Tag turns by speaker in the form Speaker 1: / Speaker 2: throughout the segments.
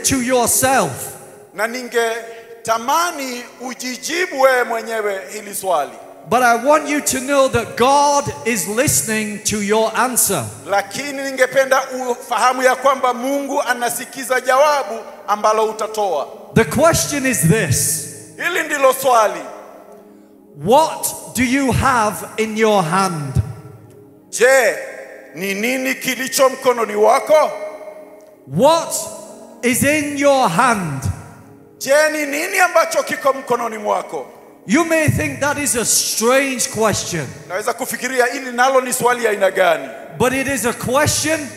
Speaker 1: to yourself.
Speaker 2: Na ningetamani ujijibu wewe mwenyewe hili swali.
Speaker 1: But I want you to know that God is listening to your answer.
Speaker 2: Lakini ningependa ufahamu ya kwamba Mungu anasikiza jawabu ambalo utatoa.
Speaker 1: The question is this.
Speaker 2: Hili ndilo swali.
Speaker 1: What do you have in your hand?
Speaker 2: Je, ni nini kilicho mkononi wako?
Speaker 1: What is in your hand?
Speaker 2: Je, ni nini ambacho kiko mkononi mwako?
Speaker 1: You may think that is a strange question.
Speaker 2: Naweza kufikiria hili nalo ni swali ya aina gani?
Speaker 1: But it is a question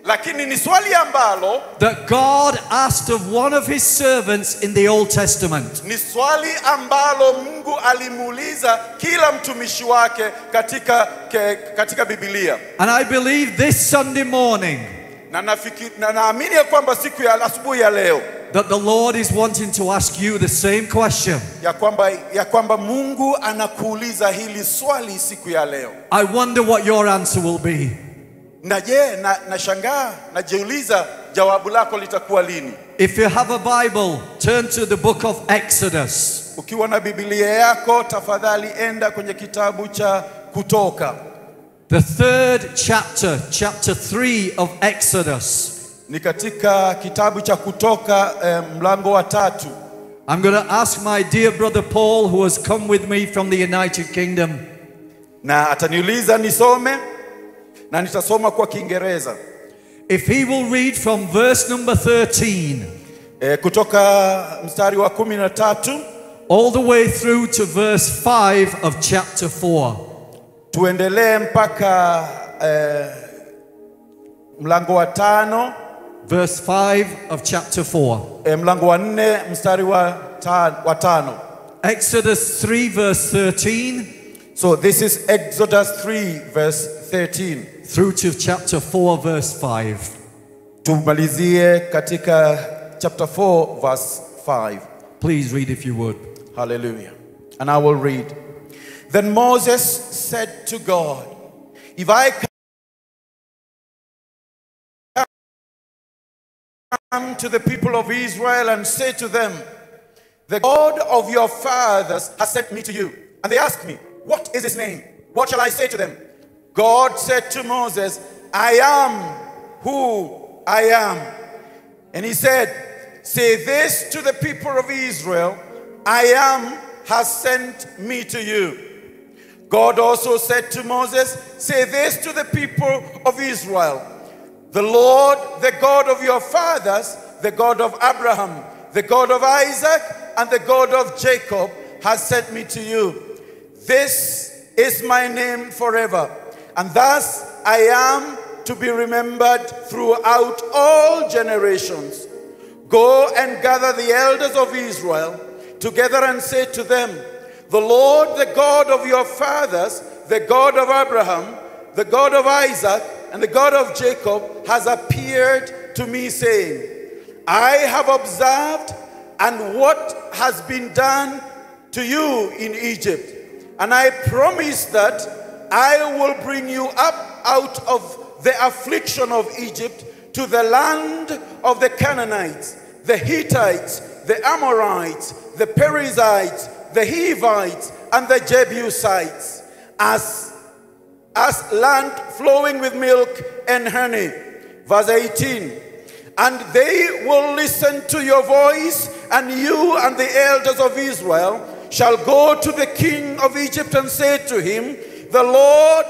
Speaker 2: Lakini ni swali ambalo
Speaker 1: that God asked of one of his servants in the Old Testament.
Speaker 2: ni swali ambalo Mungu alimuuliza kila mtumishi wake katika Biblia.
Speaker 1: And I believe this Sunday morning
Speaker 2: Na naamini ya kwamba siku ya asubuhi ya leo
Speaker 1: that the Lord is wanting to ask you the same question.
Speaker 2: ya kwamba Mungu anakuuliza hili swali siku ya leo.
Speaker 1: I wonder what your answer will be.
Speaker 2: Na je, nashangaa, najiuliza jawabu lako litakuwa lini?
Speaker 1: If you have a Bible, turn to the book of Exodus.
Speaker 2: Ukiwa na Biblia yako, tafadhali enda kwenye kitabu cha Kutoka.
Speaker 1: The third chapter, chapter 3 of Exodus.
Speaker 2: Ni katika kitabu cha Kutoka mlango wa 3.
Speaker 1: I'm going to ask my dear brother Paul, who has come with me from the United Kingdom.
Speaker 2: Na ataniuliza nisome na nitasoma kwa Kiingereza.
Speaker 1: If he will read from verse number 13.
Speaker 2: Kutoka mstari wa 13
Speaker 1: all the way through to verse 5 of chapter 4.
Speaker 2: Tuendelee mpaka mlango wa 5,
Speaker 1: verse 5 of chapter 4.
Speaker 2: Mlango wa 4 mstari wa 5.
Speaker 1: Exodus 3 verse 13.
Speaker 2: So this is Exodus 3 verse 13
Speaker 1: through to chapter 4 verse 5.
Speaker 2: Tumalizie katika chapter 4 verse 5.
Speaker 1: Please read if you would.
Speaker 2: Hallelujah. And I will read. Then Moses said to God, if I come to the people of Israel and say to them, the God of your fathers has sent me to you. And they ask me, what is his name? What shall I say to them? God said to Moses, I am who I am. And he said, say this to the people of Israel, I am has sent me to you. God also said to Moses, say this to the people of Israel, the Lord, the God of your fathers, the God of Abraham, the God of Isaac, and the God of Jacob has sent me to you. This is my name forever, and thus I am to be remembered throughout all generations. Go and gather the elders of Israel together and say to them, the Lord, the God of your fathers, the God of Abraham, the God of Isaac, and the God of Jacob has appeared to me, saying, I have observed and what has been done to you in Egypt. And I promise that I will bring you up out of the affliction of Egypt to the land of the Canaanites, the Hittites, the Amorites, the Perizzites, the Hivites, and the Jebusites, as land flowing with milk and honey. Verse 18. And they will listen to your voice, and you and the elders of Israel shall go to the king of Egypt and say to him, the Lord,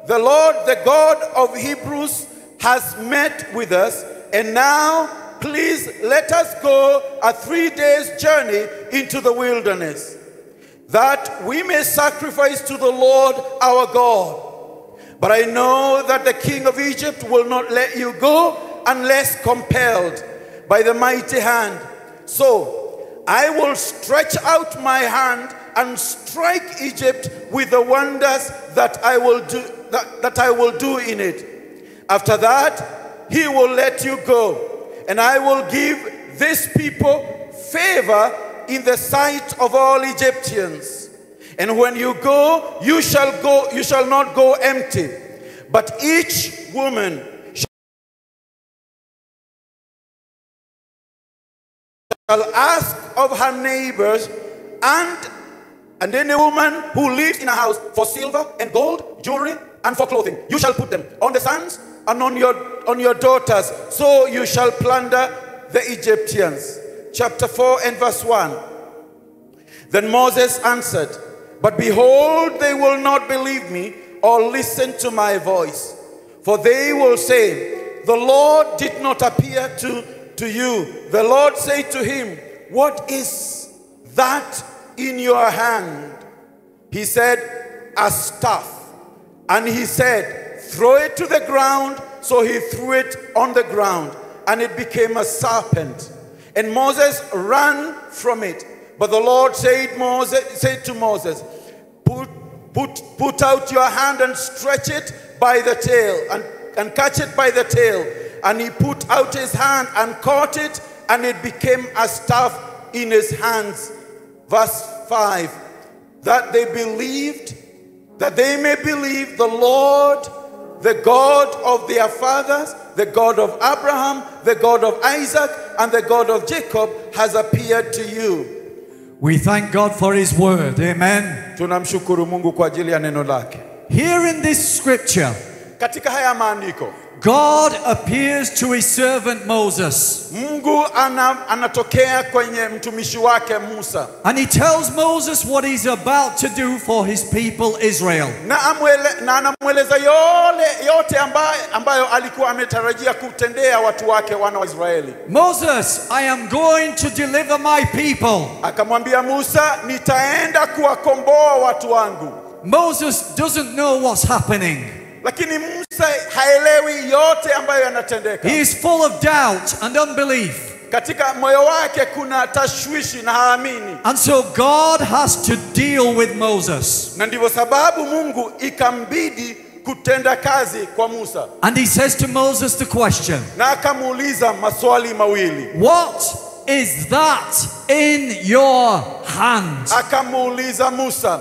Speaker 2: the God of Hebrews has met with us, and now please let us go a 3 days journey into the wilderness, that we may sacrifice to the Lord our God. But I know that the king of Egypt will not let you go unless compelled by the mighty hand. So I will stretch out my hand and strike Egypt with the wonders that I will do in it. After that, he will let you go, and I will give this people favor in the sight of all Egyptians. And when you go, you shall not go empty, but each woman shall ask of her neighbors and any woman who lives in a house for silver and gold, jewelry, and for clothing. You shall put them on the sons and on your daughters, so you shall plunder the Egyptians. Chapter 4 and verse 1. Then Moses answered, but behold, they will not believe me or listen to my voice. For they will say, the Lord did not appear to you. The Lord said to him, what is that in your hand? He said, a staff. And he said, throw it to the ground. So he threw it on the ground, and it became a serpent. And Moses ran from it. But the Lord said to Moses, put out your hand and stretch it by the tail, and catch it by the tail. And he put out his hand and caught it, and it became a staff in his hands. Verse 5, that they may believe the Lord, the God of their fathers, the God of Abraham, the God of Isaac, and the God of Jacob has appeared to you.
Speaker 1: We thank God for his word. Amen.
Speaker 2: Tunamshukuru Mungu kwa ajili ya neno lake.
Speaker 1: Here in this scripture,
Speaker 2: katika haya maandiko,
Speaker 1: God appears to his servant Moses.
Speaker 2: Mungu anatokea kwenye mtumishi wake Musa.
Speaker 1: And he tells Moses what he's about to do for his people Israel.
Speaker 2: Na anamueleza yote ambayo alikuwa ametarajia kutendea watu wake wana wa Israeli.
Speaker 1: Moses, I am going to deliver my people.
Speaker 2: Akamwambia Musa, nitaenda kuwakomboa watu wangu.
Speaker 1: Moses doesn't know what's happening.
Speaker 2: Lakini Musa haelewi yote ambayo yanatendeka.
Speaker 1: He is full of doubt and unbelief.
Speaker 2: Katika moyo wake kuna tashwishi na haamini.
Speaker 1: And so God has to deal with Moses.
Speaker 2: Na ndivyo sababu Mungu ikambidi kutenda kazi kwa Musa.
Speaker 1: And he says to Moses the question.
Speaker 2: Na akamuuliza maswali mawili.
Speaker 1: What is that in your hand?
Speaker 2: Akamuuliza Musa,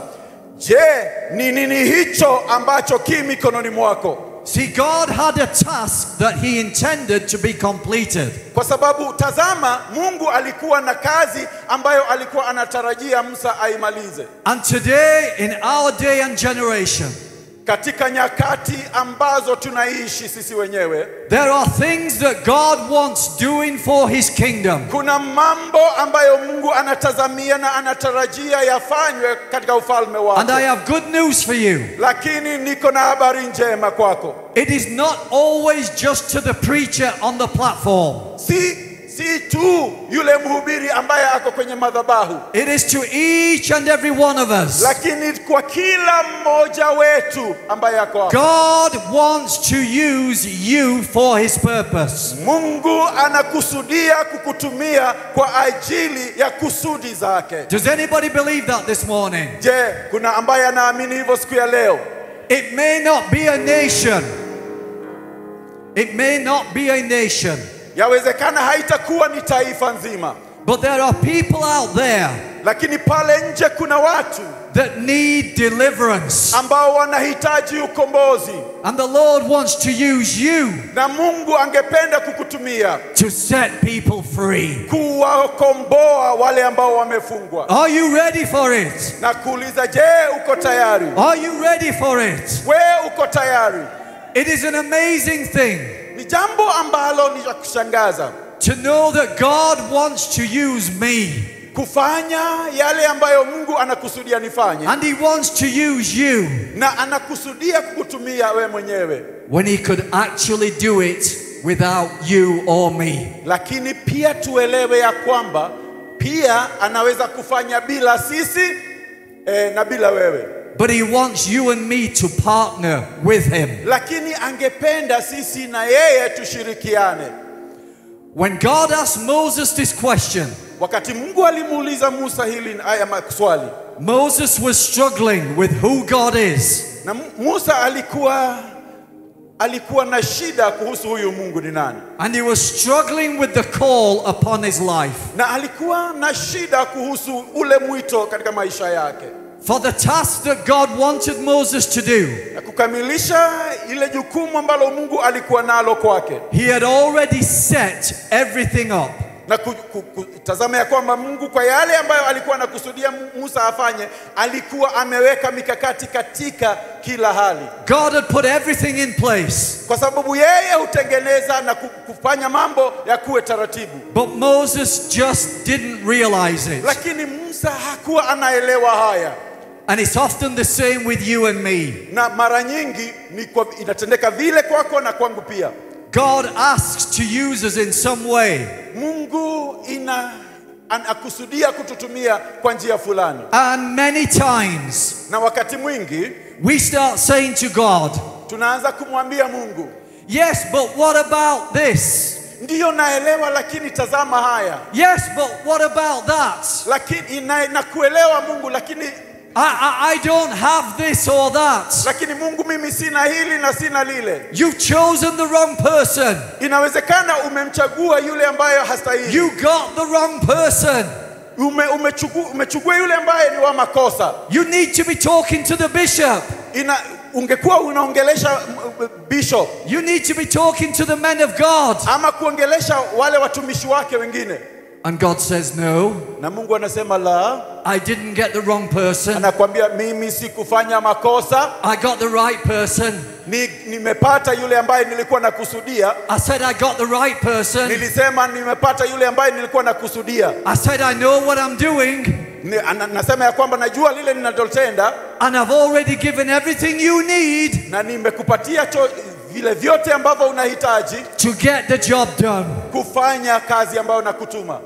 Speaker 2: je, ni nini hicho ambacho ki mikononi mwako?
Speaker 1: See, God had a task that he intended to be completed.
Speaker 2: Kwa sababu tazama, Mungu alikuwa na kazi ambayo alikuwa anatarajia Musa aimalize.
Speaker 1: And today, in our day and generation,
Speaker 2: katika nyakati ambazo tunaishi sisi wenyewe,
Speaker 1: there are things that God wants doing for his kingdom.
Speaker 2: Kuna mambo ambayo Mungu anatazamia na anatarajia yafanywe katika ufalme wake.
Speaker 1: And I have good news for you.
Speaker 2: Lakini niko na habari njema kwako.
Speaker 1: It is not always just to the preacher on the platform.
Speaker 2: Si tu yule mhubiri ambaye ako kwenye madhabahu.
Speaker 1: It is to each and every one of us.
Speaker 2: Lakini kwa kila mmoja wetu ambaye ako hapo.
Speaker 1: God wants to use you for his purpose.
Speaker 2: Mungu anakusudia kukutumia kwa ajili ya kusudi zake.
Speaker 1: Does anybody believe that this morning?
Speaker 2: Je, kuna ambaye anaamini hivyo siku ya leo?
Speaker 1: It may not be a nation. It may not be a nation.
Speaker 2: Yawezekana haitakuwa ni taifa nzima.
Speaker 1: But there are people out there.
Speaker 2: Lakini pale nje kuna watu
Speaker 1: that need deliverance.
Speaker 2: Ambao wanahitaji ukombozi.
Speaker 1: And the Lord wants to use you.
Speaker 2: Na Mungu angependa kukutumia.
Speaker 1: To set people free.
Speaker 2: Kuwakomboa wale ambao wamefungwa.
Speaker 1: Are you ready for it?
Speaker 2: Na kuuliza, je, uko tayari?
Speaker 1: Are you ready for it?
Speaker 2: Wewe uko tayari?
Speaker 1: It is an amazing thing.
Speaker 2: Ni jambo ambalo ni la kushangaza.
Speaker 1: To know that God wants to use me.
Speaker 2: Kufanya yale ambayo Mungu anakusudia nifanye.
Speaker 1: And he wants to use you.
Speaker 2: Na anakusudia kukutumia wewe mwenyewe.
Speaker 1: When he could actually do it without you or me.
Speaker 2: Lakini pia tuelewe ya kwamba pia anaweza kufanya bila sisi na bila wewe.
Speaker 1: But he wants you and me to partner with him.
Speaker 2: Lakini angependa sisi na yeye tushirikiane.
Speaker 1: When God asked Moses this question,
Speaker 2: wakati Mungu alimuuliza Musa hili haya maswali,
Speaker 1: Moses was struggling with who God is.
Speaker 2: Na Musa alikuwa na shida kuhusu huyu Mungu ni nani.
Speaker 1: And he was struggling with the call upon his life.
Speaker 2: Na alikuwa na shida kuhusu ule mwito katika maisha yake.
Speaker 1: For the task that God wanted Moses to do,
Speaker 2: na kukamilisha ile jukumu ambalo Mungu alikuwa nalo kwake.
Speaker 1: He had already set everything up.
Speaker 2: na kutazama ya kwamba Mungu kwa yale ambayo alikuwa anakusudia Musa afanye, alikuwa ameweka mikakati katika kila hali.
Speaker 1: God had put everything in place.
Speaker 2: Kwa sababu yeye hutengeneza na kufanya mambo ya kuwe taratibu.
Speaker 1: But Moses just didn't realize it.
Speaker 2: Lakini Musa hakuwa anaelewa haya.
Speaker 1: And it's often the same with you and me.
Speaker 2: Na mara nyingi inatendeka vile kwako na kwangu pia.
Speaker 1: God asks to use us in some way.
Speaker 2: Mungu anakusudia kututumia kwa njia fulani.
Speaker 1: And many times,
Speaker 2: na wakati mwingi,
Speaker 1: we start saying to God,
Speaker 2: tunaanza kumwambia Mungu,
Speaker 1: yes, but what about this?
Speaker 2: Ndiyo naelewa, lakini tazama haya.
Speaker 1: Yes, but what about that?
Speaker 2: Lakini nakuelewa Mungu, lakini
Speaker 1: I don't have this or that.
Speaker 2: Lakini Mungu, mimi sina hili na sina lile.
Speaker 1: You've chosen the wrong person.
Speaker 2: Inawezekana umemchagua yule ambaye hastahili.
Speaker 1: You got the wrong person.
Speaker 2: Umechukua yule ambaye ni wa makosa.
Speaker 1: You need to be talking to the bishop.
Speaker 2: Ungekuwa unaongelesha bishop.
Speaker 1: You need to be talking to the men of God.
Speaker 2: Ama kuongelesha wale watumishi wake wengine.
Speaker 1: And God says no.
Speaker 2: Na Mungu anasema la.
Speaker 1: I didn't get the wrong person.
Speaker 2: Anakuambia mimi sikufanya makosa.
Speaker 1: I got the right person.
Speaker 2: Nimepata yule ambaye nilikuwa nakusudia.
Speaker 1: I said I got the right person.
Speaker 2: Nilisema nimepata yule ambaye nilikuwa nakusudia.
Speaker 1: I said I know what I'm doing.
Speaker 2: Nasema ya kwamba najua lile ninalotenda.
Speaker 1: And I've already given everything you need.
Speaker 2: Na nimekupatia vile vyote ambavyo unahitaji
Speaker 1: to get the job done.
Speaker 2: Kufanya kazi ambayo nakutuma.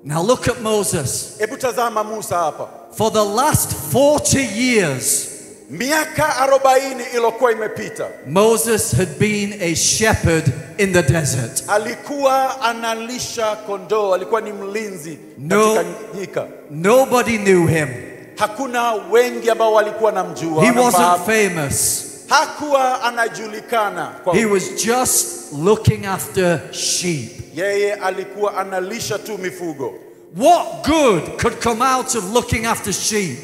Speaker 1: Now look at Moses.
Speaker 2: Hebu tazama Musa hapa.
Speaker 1: For the last 40 years,
Speaker 2: miaka 40 iliyokuwa imepita,
Speaker 1: Moses had been a shepherd in the desert.
Speaker 2: Alikuwa analisha kondoo, alikuwa ni mlinzi katika nyika.
Speaker 1: Nobody knew him.
Speaker 2: Hakuna wengi ambao walikuwa namjua.
Speaker 1: He wasn't famous.
Speaker 2: Hakuwa anajulikana.
Speaker 1: He was just looking after sheep.
Speaker 2: Yeye alikuwa analisha tu mifugo.
Speaker 1: What good could come out of looking after sheep?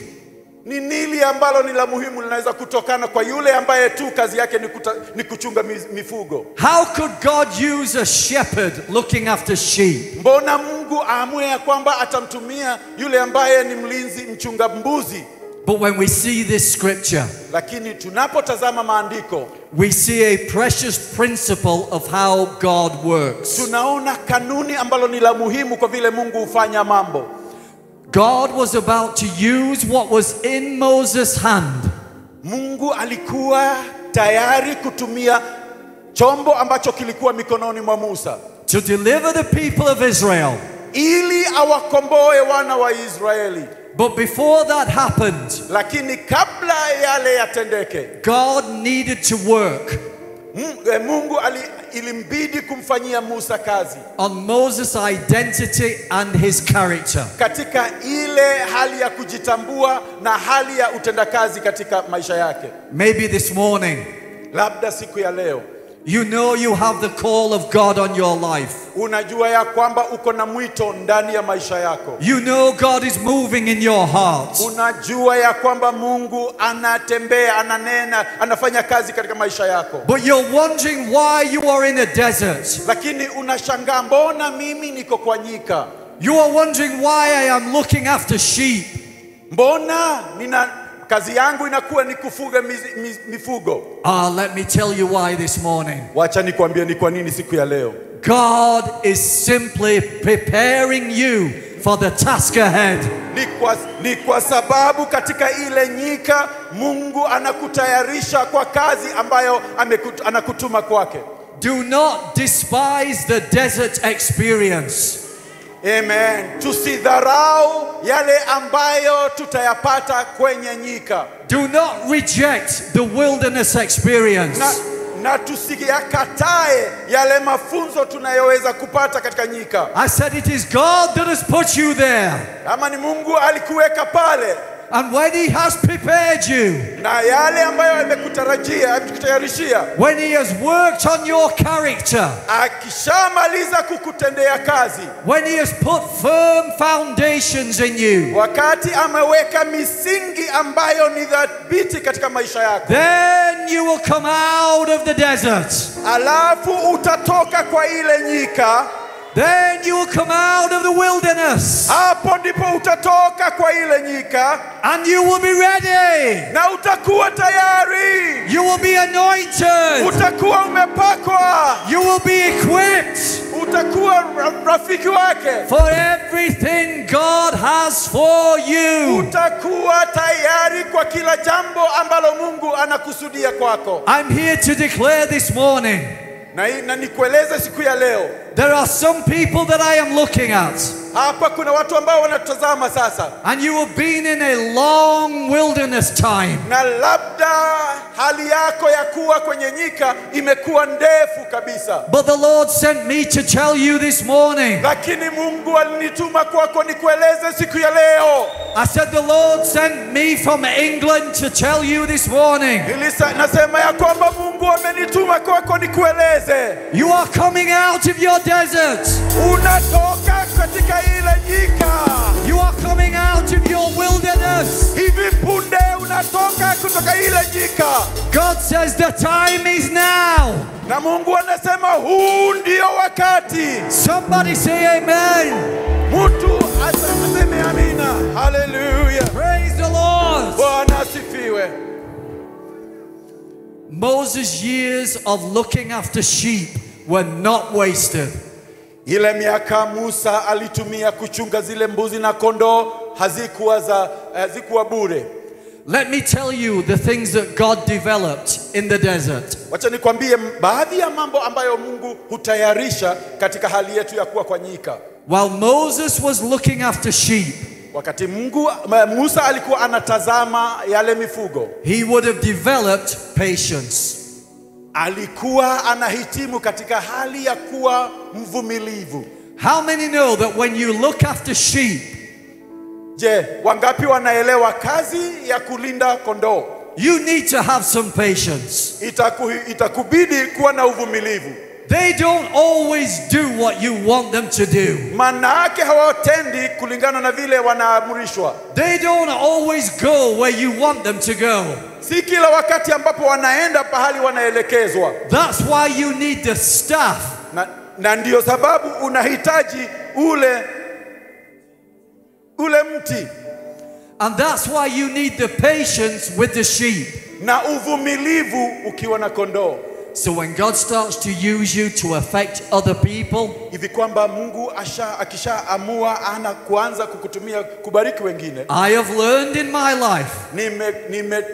Speaker 2: Ni nini ambalo ni la muhimu linaweza kutokana kwa yule ambaye tu kazi yake ni kuchunga mifugo?
Speaker 1: How could God use a shepherd looking after sheep?
Speaker 2: Mbona Mungu aamue ya kwamba atamtumia yule ambaye ni mlinzi, mchunga mbuzi?
Speaker 1: But when we see this scripture,
Speaker 2: lakini tunapotazama maandiko,
Speaker 1: we see a precious principle of how God works.
Speaker 2: Tunaona kanuni ambalo ni la muhimu kwa vile Mungu hufanya mambo.
Speaker 1: God was about to use what was in Moses' hand.
Speaker 2: Mungu alikuwa tayari kutumia chombo ambacho kilikuwa mikononi mwa Musa
Speaker 1: to deliver the people of Israel.
Speaker 2: Ili awakomboe wana wa Israeli.
Speaker 1: But before that happened,
Speaker 2: lakini kabla yale yatendeke,
Speaker 1: God needed to work.
Speaker 2: Mungu ilimbidi kumfanyia Musa kazi
Speaker 1: on Moses' identity and his character.
Speaker 2: Katika ile hali ya kujitambua na hali ya utendakazi katika maisha yake.
Speaker 1: Maybe this morning,
Speaker 2: labda siku ya leo,
Speaker 1: you know you have the call of God on your life.
Speaker 2: Unajua ya kwamba uko na mwito ndani ya maisha yako.
Speaker 1: You know God is moving in your heart.
Speaker 2: Unajua ya kwamba Mungu anatembea, ananena, anafanya kazi katika maisha yako.
Speaker 1: But you're wondering why you are in a desert.
Speaker 2: Lakini unashangaa mbona mimi niko kwa nyika.
Speaker 1: You are wondering why I am looking after sheep.
Speaker 2: Mbona kazi yangu inakuwa ni kufuga mifugo.
Speaker 1: Let me tell you why this morning.
Speaker 2: Wacha nikwambie ni kwa nini siku ya leo.
Speaker 1: God is simply preparing you for the task ahead.
Speaker 2: Ni kwa sababu katika ile nyika Mungu anakutayarisha kwa kazi ambayo anakutuma kwake.
Speaker 1: Do not despise the desert experience.
Speaker 2: Amen. Tusidharau yale ambayo tutayapata kwenye nyika.
Speaker 1: Do not reject the wilderness experience.
Speaker 2: Na tusiyakatae yale mafunzo tunayoweza kupata katika nyika.
Speaker 1: I said it is God that has put you there.
Speaker 2: Ama ni Mungu alikuweka pale.
Speaker 1: And when he has prepared you,
Speaker 2: na yale ambayo amekutayarishia,
Speaker 1: when he has worked on your character,
Speaker 2: akishamaliza kukutendea kazi,
Speaker 1: when he has put firm foundations in you,
Speaker 2: wakati ameweka misingi ambayo ni thabiti katika maisha yako,
Speaker 1: then you will come out of the desert.
Speaker 2: Alafu utatoka kwa ile nyika
Speaker 1: then you will come out of the wilderness
Speaker 2: hapo ndipo utatoka kwa ile nyika
Speaker 1: and you will be ready.
Speaker 2: na utakuwa tayari.
Speaker 1: You will be anointed.
Speaker 2: Utakuwa umepakwa.
Speaker 1: You will be equipped
Speaker 2: Utakuwa rafiki wake.
Speaker 1: for everything God has for you.
Speaker 2: Utakuwa tayari kwa kila jambo ambalo Mungu anakusudia kwako.
Speaker 1: I'm here to declare this morning,
Speaker 2: Na nikueleze siku ya leo,
Speaker 1: there are some people that I am looking at,
Speaker 2: hapa kuna watu ambao wanatazama sasa,
Speaker 1: and you have been in a long wilderness time.
Speaker 2: na labda hali yako ya kuwa kwenye nyika imekuwa ndefu kabisa.
Speaker 1: But the Lord sent me to tell you this morning.
Speaker 2: Lakini Mungu alinituma kwako nikueleze siku ya leo.
Speaker 1: I said the Lord sent me from England to tell you this morning.
Speaker 2: Nasema ya kwamba Mungu amenituma kwako nikueleze.
Speaker 1: You are coming out of your desert.
Speaker 2: Unatoka katika ile nyika.
Speaker 1: You are coming out of your wilderness.
Speaker 2: Hivi punde unatoka kutoka ile nyika.
Speaker 1: God says the time is now.
Speaker 2: Na Mungu anasema huu ndio wakati.
Speaker 1: Somebody say amen.
Speaker 2: Mtu aseme amina. Hallelujah.
Speaker 1: Praise the Lord.
Speaker 2: Bwana asifiwe.
Speaker 1: Moses' years of looking after sheep were not wasted.
Speaker 2: Ile miaka Musa alitumia kuchunga zile mbuzi na kondoo hazikuwa bure.
Speaker 1: Let me tell you the things that God developed in the desert.
Speaker 2: Wacha nikwambie baadhi ya mambo ambayo Mungu hutayarisha katika hali yetu ya kuwa kwa nyika.
Speaker 1: While Moses was looking after sheep,
Speaker 2: wakati Musa alikuwa anatazama yale mifugo,
Speaker 1: he would have developed patience.
Speaker 2: Alikuwa anahitimu katika hali ya kuwa mvumilivu.
Speaker 1: How many know that when you look after sheep,
Speaker 2: je, wangapi wanaelewa kazi ya kulinda kondoo?
Speaker 1: you need to have some patience.
Speaker 2: Itakubidi kuwa na uvumilivu.
Speaker 1: They don't always do what you want them to do.
Speaker 2: Manake hawatendi kulingana na vile wanaamrishwa.
Speaker 1: They don't always go where you want them to go.
Speaker 2: Si kila wakati ambapo wanaenda pahali wanaelekezwa.
Speaker 1: That's why you need the staff.
Speaker 2: Na ndio sababu unahitaji ule mti.
Speaker 1: And that's why you need the patience with the sheep.
Speaker 2: Na uvumilivu ukiwa na kondoo.
Speaker 1: So when God starts to use you to affect other people,
Speaker 2: hivi kwamba Mungu akishaamua kuanza kukutumia kubariki wengine.
Speaker 1: I have learned in my life.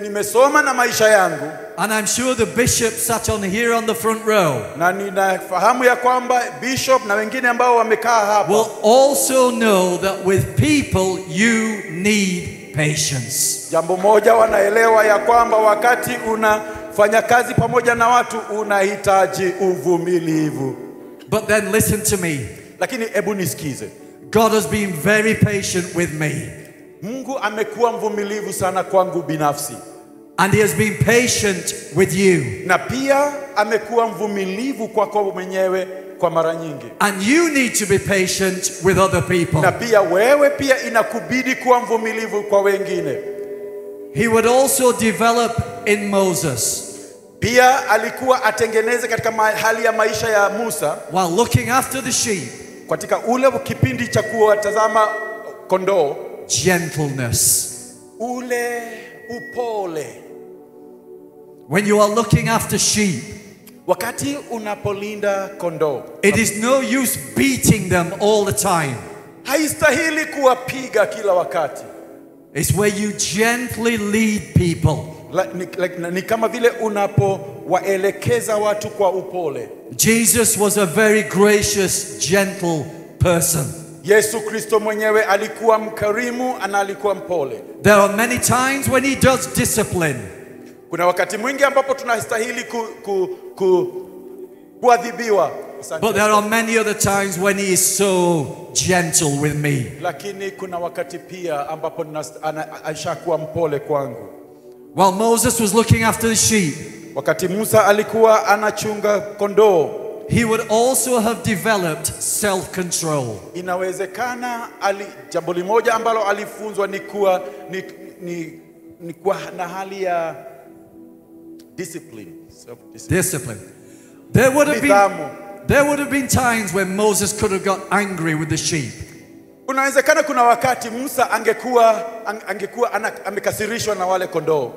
Speaker 2: Nimesoma na maisha yangu.
Speaker 1: And I'm sure the bishop sat on here on the front row.
Speaker 2: Na ninafahamu ya kwamba bishop na wengine ambao wamekaa hapa
Speaker 1: will also know that with people you need patience.
Speaker 2: Jambo moja wanaelewa ya kwamba wakati unafanya kazi pamoja na watu unahitaji uvumilivu.
Speaker 1: But then listen to me.
Speaker 2: Lakini hebu nisikize.
Speaker 1: God has been very patient with me.
Speaker 2: Mungu amekuwa mvumilivu sana kwangu binafsi.
Speaker 1: And he has been patient with you.
Speaker 2: Na pia amekuwa mvumilivu kwako mwenyewe kwa mara nyingi.
Speaker 1: And you need to be patient with other people.
Speaker 2: Na pia wewe pia inakubidi kuwa mvumilivu kwa wengine.
Speaker 1: He would also develop in Moses.
Speaker 2: Pia alikuwa atengeneze katika hali ya maisha ya Musa
Speaker 1: while looking after the sheep.
Speaker 2: Katika ule kipindi cha kuwatazama kondoo,
Speaker 1: gentleness.
Speaker 2: Ule upole.
Speaker 1: When you are looking after sheep,
Speaker 2: wakati unapolinda kondoo,
Speaker 1: it is no use beating them all the time.
Speaker 2: Haistahili kuwapiga kila wakati.
Speaker 1: It's where you gently lead people.
Speaker 2: Ni kama vile unapowaelekeza watu kwa upole.
Speaker 1: Jesus was a very gracious, gentle person.
Speaker 2: Yesu Kristo mwenyewe alikuwa mkarimu na alikuwa mpole.
Speaker 1: There are many times when he does discipline.
Speaker 2: Kuna wakati mwingi ambapo tunastahili kuadhibiwa.
Speaker 1: But there are many other times when he is so gentle with me.
Speaker 2: Lakini kuna wakati pia ambapo ashakuwa mpole kwangu.
Speaker 1: While Moses was looking after the sheep,
Speaker 2: wakati Musa alikuwa anachunga kondoo,
Speaker 1: he would also have developed self-control.
Speaker 2: Inawezekana jambo moja ambalo alifunzwa ni kuwa na hali ya discipline.
Speaker 1: Discipline. There would have been There would have been times when Moses could have got angry with the sheep.
Speaker 2: Unawezekana kuna wakati Musa angekuwa amekasirishwa na wale kondoo.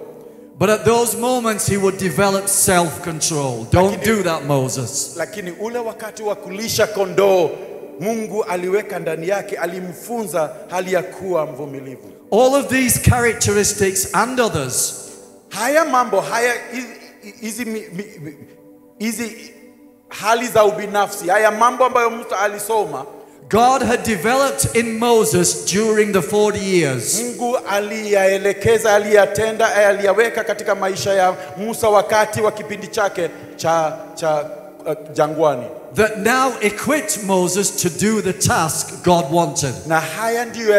Speaker 1: But at those moments he would develop self-control. Don't do that, Moses.
Speaker 2: Lakini ule wakati wa kulisha kondoo, Mungu aliweka ndani yake, alimfunza hali ya kuwa mvumilivu.
Speaker 1: All of these characteristics and others,
Speaker 2: haya mambo haya hizi hali za ubinafsi, haya mambo ambayo Musa alisoma,
Speaker 1: God had developed in Moses during the 40 years.
Speaker 2: Mungu aliyaelekeza, aliyatenda, aliyaweka katika maisha ya Musa wakati wa kipindi chake cha jangwani.
Speaker 1: That now equipped Moses to do the task God wanted.
Speaker 2: Na haya ndiyo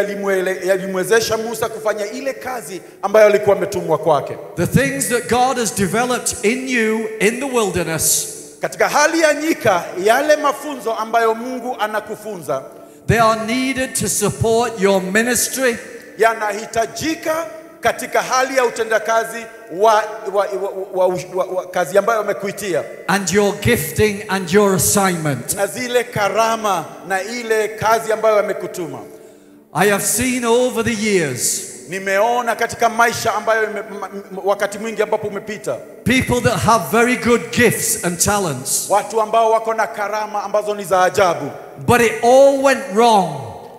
Speaker 2: yalimwezesha Musa kufanya ile kazi ambayo alikuwa ametumwa kwake.
Speaker 1: The things that God has developed in you in the wilderness,
Speaker 2: katika hali ya nyika, yale mafunzo ambayo Mungu anakufunza,
Speaker 1: they are needed to support your ministry.
Speaker 2: Yanahitajika katika hali ya utendakazi wa kazi ambayo amekuitia,
Speaker 1: and your gifting and your assignment.
Speaker 2: Na zile karama na ile kazi ambayo amekutuma.
Speaker 1: I have seen over the years,
Speaker 2: nimeona katika maisha ambayo wakati mwingi ambapo umepita,
Speaker 1: people that have very good gifts and talents,
Speaker 2: watu ambao wako na karama ambazo ni za ajabu,
Speaker 1: but it all went wrong.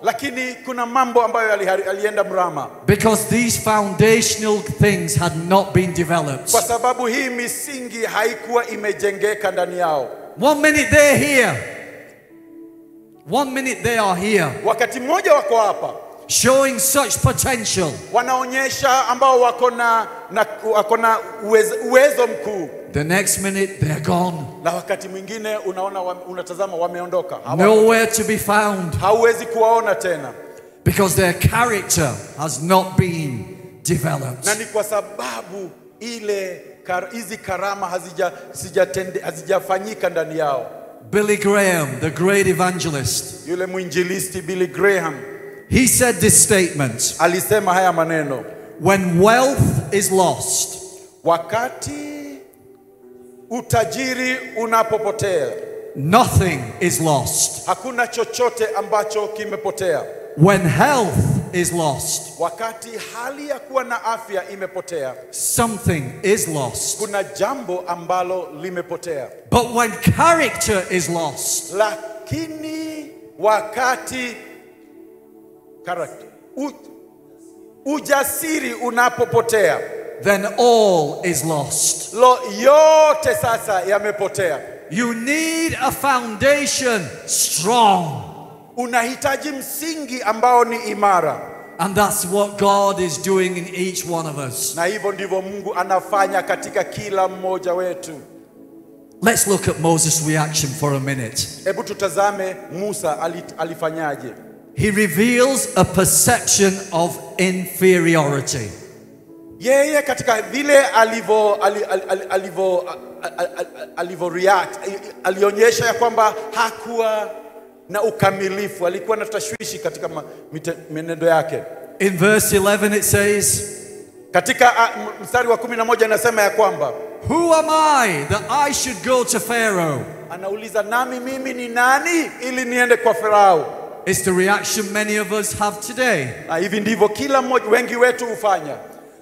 Speaker 2: Lakini kuna mambo ambayo alienda mrama,
Speaker 1: because these foundational things had not been developed.
Speaker 2: Kwa sababu hii misingi haikuwa imejengeka ndani yao.
Speaker 1: One minute they're here, one minute they are here,
Speaker 2: wakati mmoja wako hapa,
Speaker 1: showing such potential,
Speaker 2: wanaonyesha ambao wako na uwezo mkuu.
Speaker 1: The next minute they're gone.
Speaker 2: Na wakati mwingine unatazama wameondoka.
Speaker 1: Nowhere to be found.
Speaker 2: Hauwezi kuwaona tena.
Speaker 1: Because their character has not been developed.
Speaker 2: Na ni kwa sababu hizi karama hazijafanyika ndani yao.
Speaker 1: Billy Graham, the great evangelist,
Speaker 2: yule mwinjilisti Billy Graham,
Speaker 1: he said this statement.
Speaker 2: Alisema haya maneno.
Speaker 1: When wealth is lost,
Speaker 2: wakati utajiri unapopotea,
Speaker 1: nothing is lost.
Speaker 2: Hakuna chochote ambacho kimepotea.
Speaker 1: When health is lost,
Speaker 2: wakati hali ya kuwa na afya imepotea,
Speaker 1: something is lost.
Speaker 2: Kuna jambo ambalo limepotea.
Speaker 1: But when character is lost,
Speaker 2: lakini wakati ujasiri unapopotea,
Speaker 1: then all is lost.
Speaker 2: Yote sasa yamepotea.
Speaker 1: You need a foundation strong.
Speaker 2: Unahitaji msingi ambao ni imara.
Speaker 1: And that's what God is doing in each one of us.
Speaker 2: Na hivyo ndivyo Mungu anafanya katika kila mmoja wetu.
Speaker 1: Let's look at Moses' reaction for a minute.
Speaker 2: Hebu tutazame Musa alifanyaje. He
Speaker 1: reveals a perception of inferiority.
Speaker 2: Yeye katika vile alivo react, alionyesha ya kwamba hakuwa na ukamilifu, alikuwa na tashwishi katika menendo yake.
Speaker 1: In verse 11 it says,
Speaker 2: katika mstari wa 11 anasema ya kwamba,
Speaker 1: who am I that I should go to Pharaoh?
Speaker 2: Anauliza, nami mimi ni nani ili niende kwa Farao?
Speaker 1: It's the reaction many of us have today.
Speaker 2: Na hivi ndivyo kila mmoja, wengi wetu hufanya.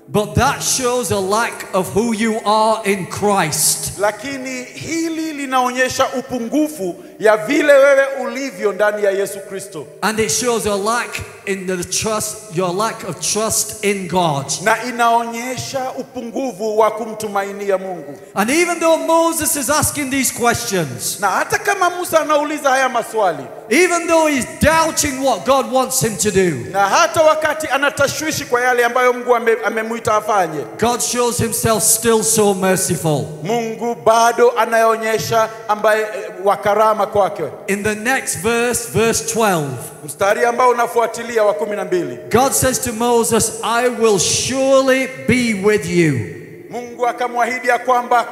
Speaker 1: But that shows a lack of who you are in Christ.
Speaker 2: Lakini hili linaonyesha upungufu ya vile wewe ulivyo ndani ya Yesu Kristo.
Speaker 1: And it shows a lack in the trust, your lack of trust in God.
Speaker 2: Na inaonyesha upungufu wa kumtumainia Mungu.
Speaker 1: And even though Moses is asking these questions,
Speaker 2: na hata kama Musa anauliza haya maswali,
Speaker 1: even though he's doubting what God wants him to do,
Speaker 2: na hata wakati anatashwishi kwa yale ambayo Mungu amemuita afanye,
Speaker 1: God shows himself still so merciful.
Speaker 2: Mungu bado anaonyesha ambaye wakarama kwake.
Speaker 1: In the next verse, verse 12,
Speaker 2: mstari ambao unafuatilia wa 12,
Speaker 1: God says to Moses, I will surely be with you.
Speaker 2: Mungu akamwahidi ya kwamba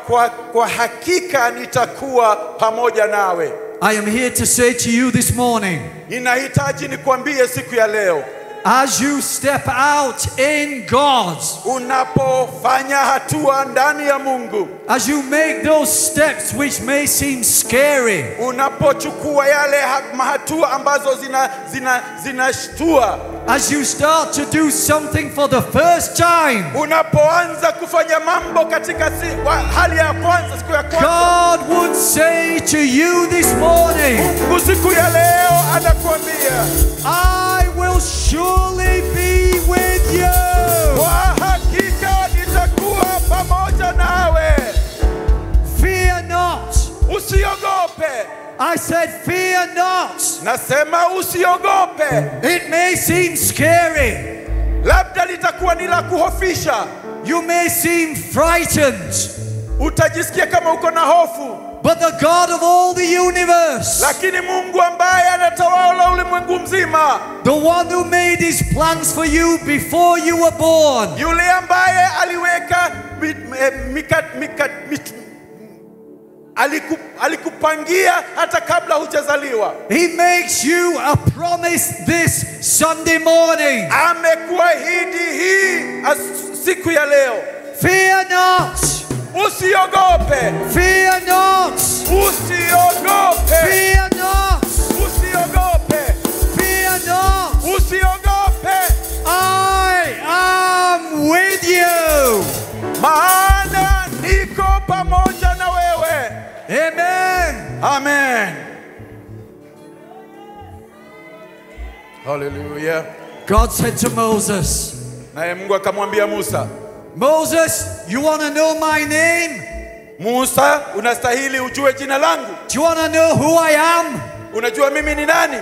Speaker 2: kwa hakika nitakuwa pamoja nawe.
Speaker 1: I am here to say to you this morning,
Speaker 2: ninahitaji nikwambie siku ya leo,
Speaker 1: As you step out in God,
Speaker 2: unapofanya hatua ndani ya Mungu,
Speaker 1: as you make those steps which may seem scary,
Speaker 2: unapochukua yale hatua ambazo zinashtua,
Speaker 1: as you start to do something for the first time,
Speaker 2: unapoanza kufanya mambo katika hali ya kwanza, siku ya kwanza,
Speaker 1: God would say to you this morning,
Speaker 2: Mungu siku ya leo anakuambia,
Speaker 1: I will surely be with you.
Speaker 2: Kwa hakika nitakuwa pamoja nawe.
Speaker 1: Fear not.
Speaker 2: Usiogope.
Speaker 1: I said fear not.
Speaker 2: Nasema usiogope.
Speaker 1: It may seem scary.
Speaker 2: Labda litakuwa ni la kuhofisha.
Speaker 1: You may seem frightened.
Speaker 2: Utajisikia kama uko na hofu.
Speaker 1: But the God of all the universe,
Speaker 2: lakini Mungu ambaye anatawala ulimwengu mzima,
Speaker 1: the one who made his plans for you before you were born,
Speaker 2: yule ambaye aliweka alikupangia hata kabla hujazaliwa,
Speaker 1: he makes you a promise this Sunday morning.
Speaker 2: Amekuahidi hii siku ya leo.
Speaker 1: Fear not.
Speaker 2: Usiogope.
Speaker 1: Fear not.
Speaker 2: Usiogope.
Speaker 1: Fear not.
Speaker 2: Usiogope.
Speaker 1: Fear not.
Speaker 2: Usiogope.
Speaker 1: I am with you.
Speaker 2: Maana niko pamoja na wewe.
Speaker 1: Amen.
Speaker 2: Amen. Hallelujah.
Speaker 1: God said to Moses,
Speaker 2: naye Mungu akamwambia Musa,
Speaker 1: Moses, you want to know my name?
Speaker 2: Musa, unastahili ujue jina langu.
Speaker 1: Do you want to know who I am?
Speaker 2: Unajua mimi ni nani?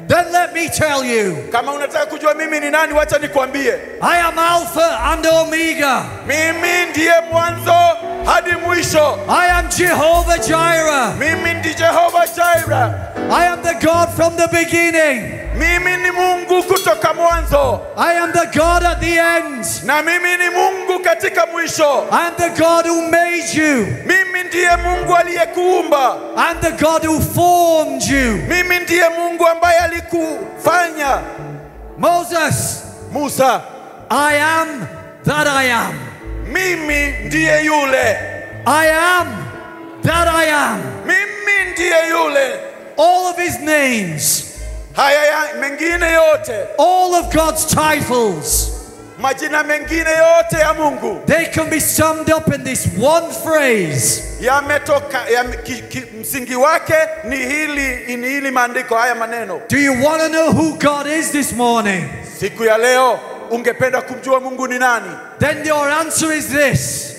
Speaker 1: Then let me tell you.
Speaker 2: Kama unataka kujua mimi ni nani, wacha nikwambie.
Speaker 1: I am Alpha and Omega.
Speaker 2: Mimi ndiye mwanzo hadi mwisho.
Speaker 1: I am Jehovah Jireh.
Speaker 2: Mimi ndi Jehovah Jireh.
Speaker 1: I am the God from the beginning.
Speaker 2: Mimi ni Mungu kutoka mwanzo.
Speaker 1: I am the God at the end.
Speaker 2: Na mimi ni Mungu katika mwisho.
Speaker 1: I am the God who made you.
Speaker 2: Mimi ndiye Mungu aliyekuumba.
Speaker 1: I am the God who formed you.
Speaker 2: Mimi ndiye Mungu ambaye alikufanya.
Speaker 1: Moses,
Speaker 2: Musa,
Speaker 1: I am that I am.
Speaker 2: Mimi ndiye yule.
Speaker 1: I am that I am.
Speaker 2: Mimi ndiye yule.
Speaker 1: All of his names.
Speaker 2: Haya mengine yote.
Speaker 1: All of God's titles.
Speaker 2: Majina mengine yote ya Mungu.
Speaker 1: They can be summed up in this one phrase.
Speaker 2: Yametoka msingi wake ni hili maandiko haya maneno.
Speaker 1: Do you want to know who God is this morning?
Speaker 2: Siku ya leo ungependa kumjua Mungu ni nani?
Speaker 1: Then your answer is this.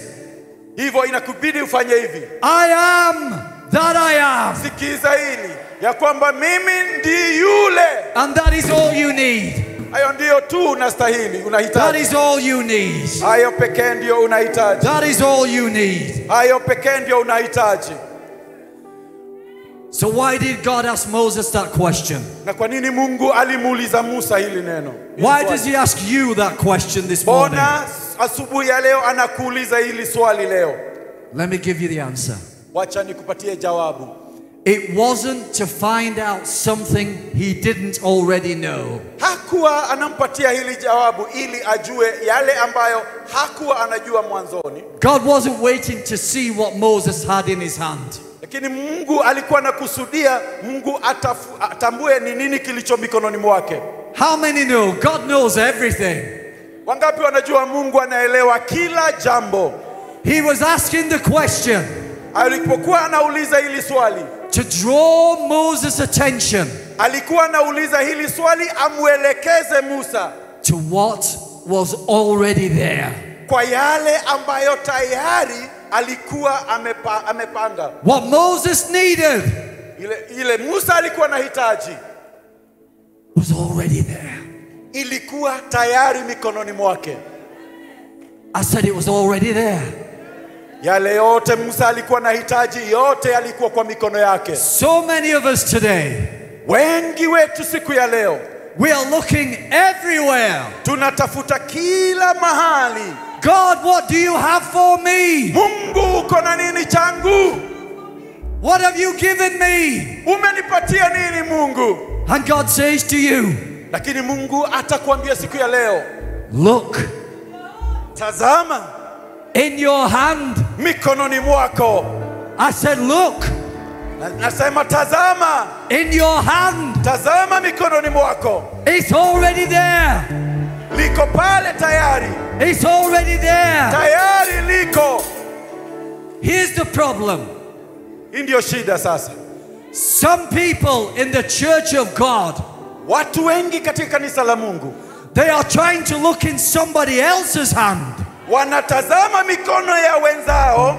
Speaker 2: Hivyo inakubidi ufanye hivi.
Speaker 1: I am that I am.
Speaker 2: Sikiza hili ya kwamba mimi ndi yule.
Speaker 1: And that is all you need.
Speaker 2: Hayo ndio tu unastahili, unahitaji.
Speaker 1: That is all you need.
Speaker 2: Hayo pekee ndio unahitaji.
Speaker 1: That is all you need.
Speaker 2: Hayo pekee ndio unahitaji.
Speaker 1: So why did God ask Moses that question?
Speaker 2: Na kwa nini Mungu alimuuliza Musa hili neno?
Speaker 1: Why does he ask you that question this morning?
Speaker 2: Bona asubuhi ya leo anakuuliza hili swali leo.
Speaker 1: Let me give you the answer.
Speaker 2: Wacha nikupatie jawabu.
Speaker 1: It wasn't to find out something he didn't already know.
Speaker 2: Hakuwa anampatia hili jawabu ili ajue yale ambayo hakuwa anajua mwanzoni.
Speaker 1: God wasn't waiting to see what Moses had in his hand.
Speaker 2: Lakini Mungu alikuwa anakusudia Mungu atambue ni nini kilicho mikononi mwake.
Speaker 1: How many know God knows everything?
Speaker 2: Wangapi wanajua Mungu anaelewa kila jambo?
Speaker 1: He was asking the question.
Speaker 2: Alipokuwa anauliza hili swali,
Speaker 1: to draw Moses' attention,
Speaker 2: alikuwa anauliza hili swali amuelekeze Musa
Speaker 1: to what was already there.
Speaker 2: Kwa yale ambayo tayari alikuwa amepanga.
Speaker 1: What Moses needed,
Speaker 2: ile Musa alikuwa anahitaji,
Speaker 1: was already there.
Speaker 2: Ilikuwa tayari mikononi mwake.
Speaker 1: I said it was already there.
Speaker 2: Yale yote Musa alikuwa anahitaji, yote yalikuwa kwa mikono yake.
Speaker 1: So many of us today,
Speaker 2: wengi wetu siku ya leo,
Speaker 1: we are looking everywhere.
Speaker 2: Tunatafuta kila mahali.
Speaker 1: God, what do you have for me?
Speaker 2: Mungu, uko na nini changu?
Speaker 1: What have you given me?
Speaker 2: Umenipatia nini Mungu?
Speaker 1: And God says to you,
Speaker 2: Lakini Mungu atakwambia siku ya leo,
Speaker 1: look
Speaker 2: tazama
Speaker 1: in your hand.
Speaker 2: mikononi mwako.
Speaker 1: I said, look
Speaker 2: Nasema tazama
Speaker 1: in your hand.
Speaker 2: tazama mikononi mwako.
Speaker 1: It's already there.
Speaker 2: Liko pale tayari.
Speaker 1: It's already there.
Speaker 2: Tayari liko.
Speaker 1: Here's the problem.
Speaker 2: Hii ndio shida sasa.
Speaker 1: Some people in the church of God,
Speaker 2: Watu wengi katika kanisa la Mungu
Speaker 1: they are trying to look in somebody else's hand.
Speaker 2: wanatazama mikono ya wenzao.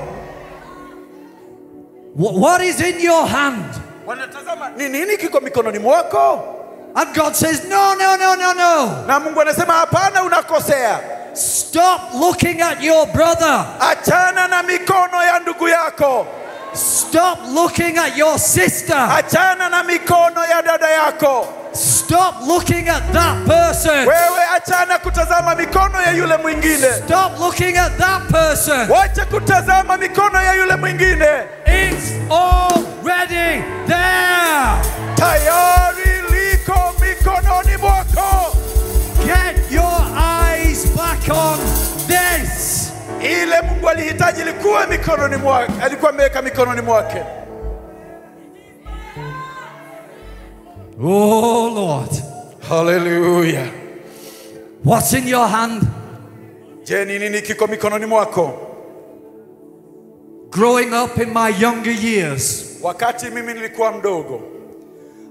Speaker 1: What is in your hand?
Speaker 2: Wanatazama ni nini kiko mikononi mwako?
Speaker 1: And God says, no, no, no, no, no.
Speaker 2: Na Mungu anasema hapana, unakosea.
Speaker 1: Stop looking at your brother.
Speaker 2: Achana na mikono ya ndugu yako.
Speaker 1: Stop looking at your sister.
Speaker 2: Achana na mikono ya dada yako.
Speaker 1: Stop looking at that person.
Speaker 2: Wewe achana kutazama mikono ya yule mwingine.
Speaker 1: Stop looking at that person.
Speaker 2: Wacha kutazama mikono ya yule mwingine.
Speaker 1: It's already there.
Speaker 2: Tayari liko mikononi mwako.
Speaker 1: Get your eyes back on this.
Speaker 2: Ile Mungu alihitaji likuwa mikononi mwake, alikuwa ameweka mikononi mwake.
Speaker 1: Oh Lord.
Speaker 2: Hallelujah.
Speaker 1: What's in your hand?
Speaker 2: Je, ni nini kiko mikononi mwako?
Speaker 1: Growing up in my younger years,
Speaker 2: Wakati mimi nilikuwa mdogo,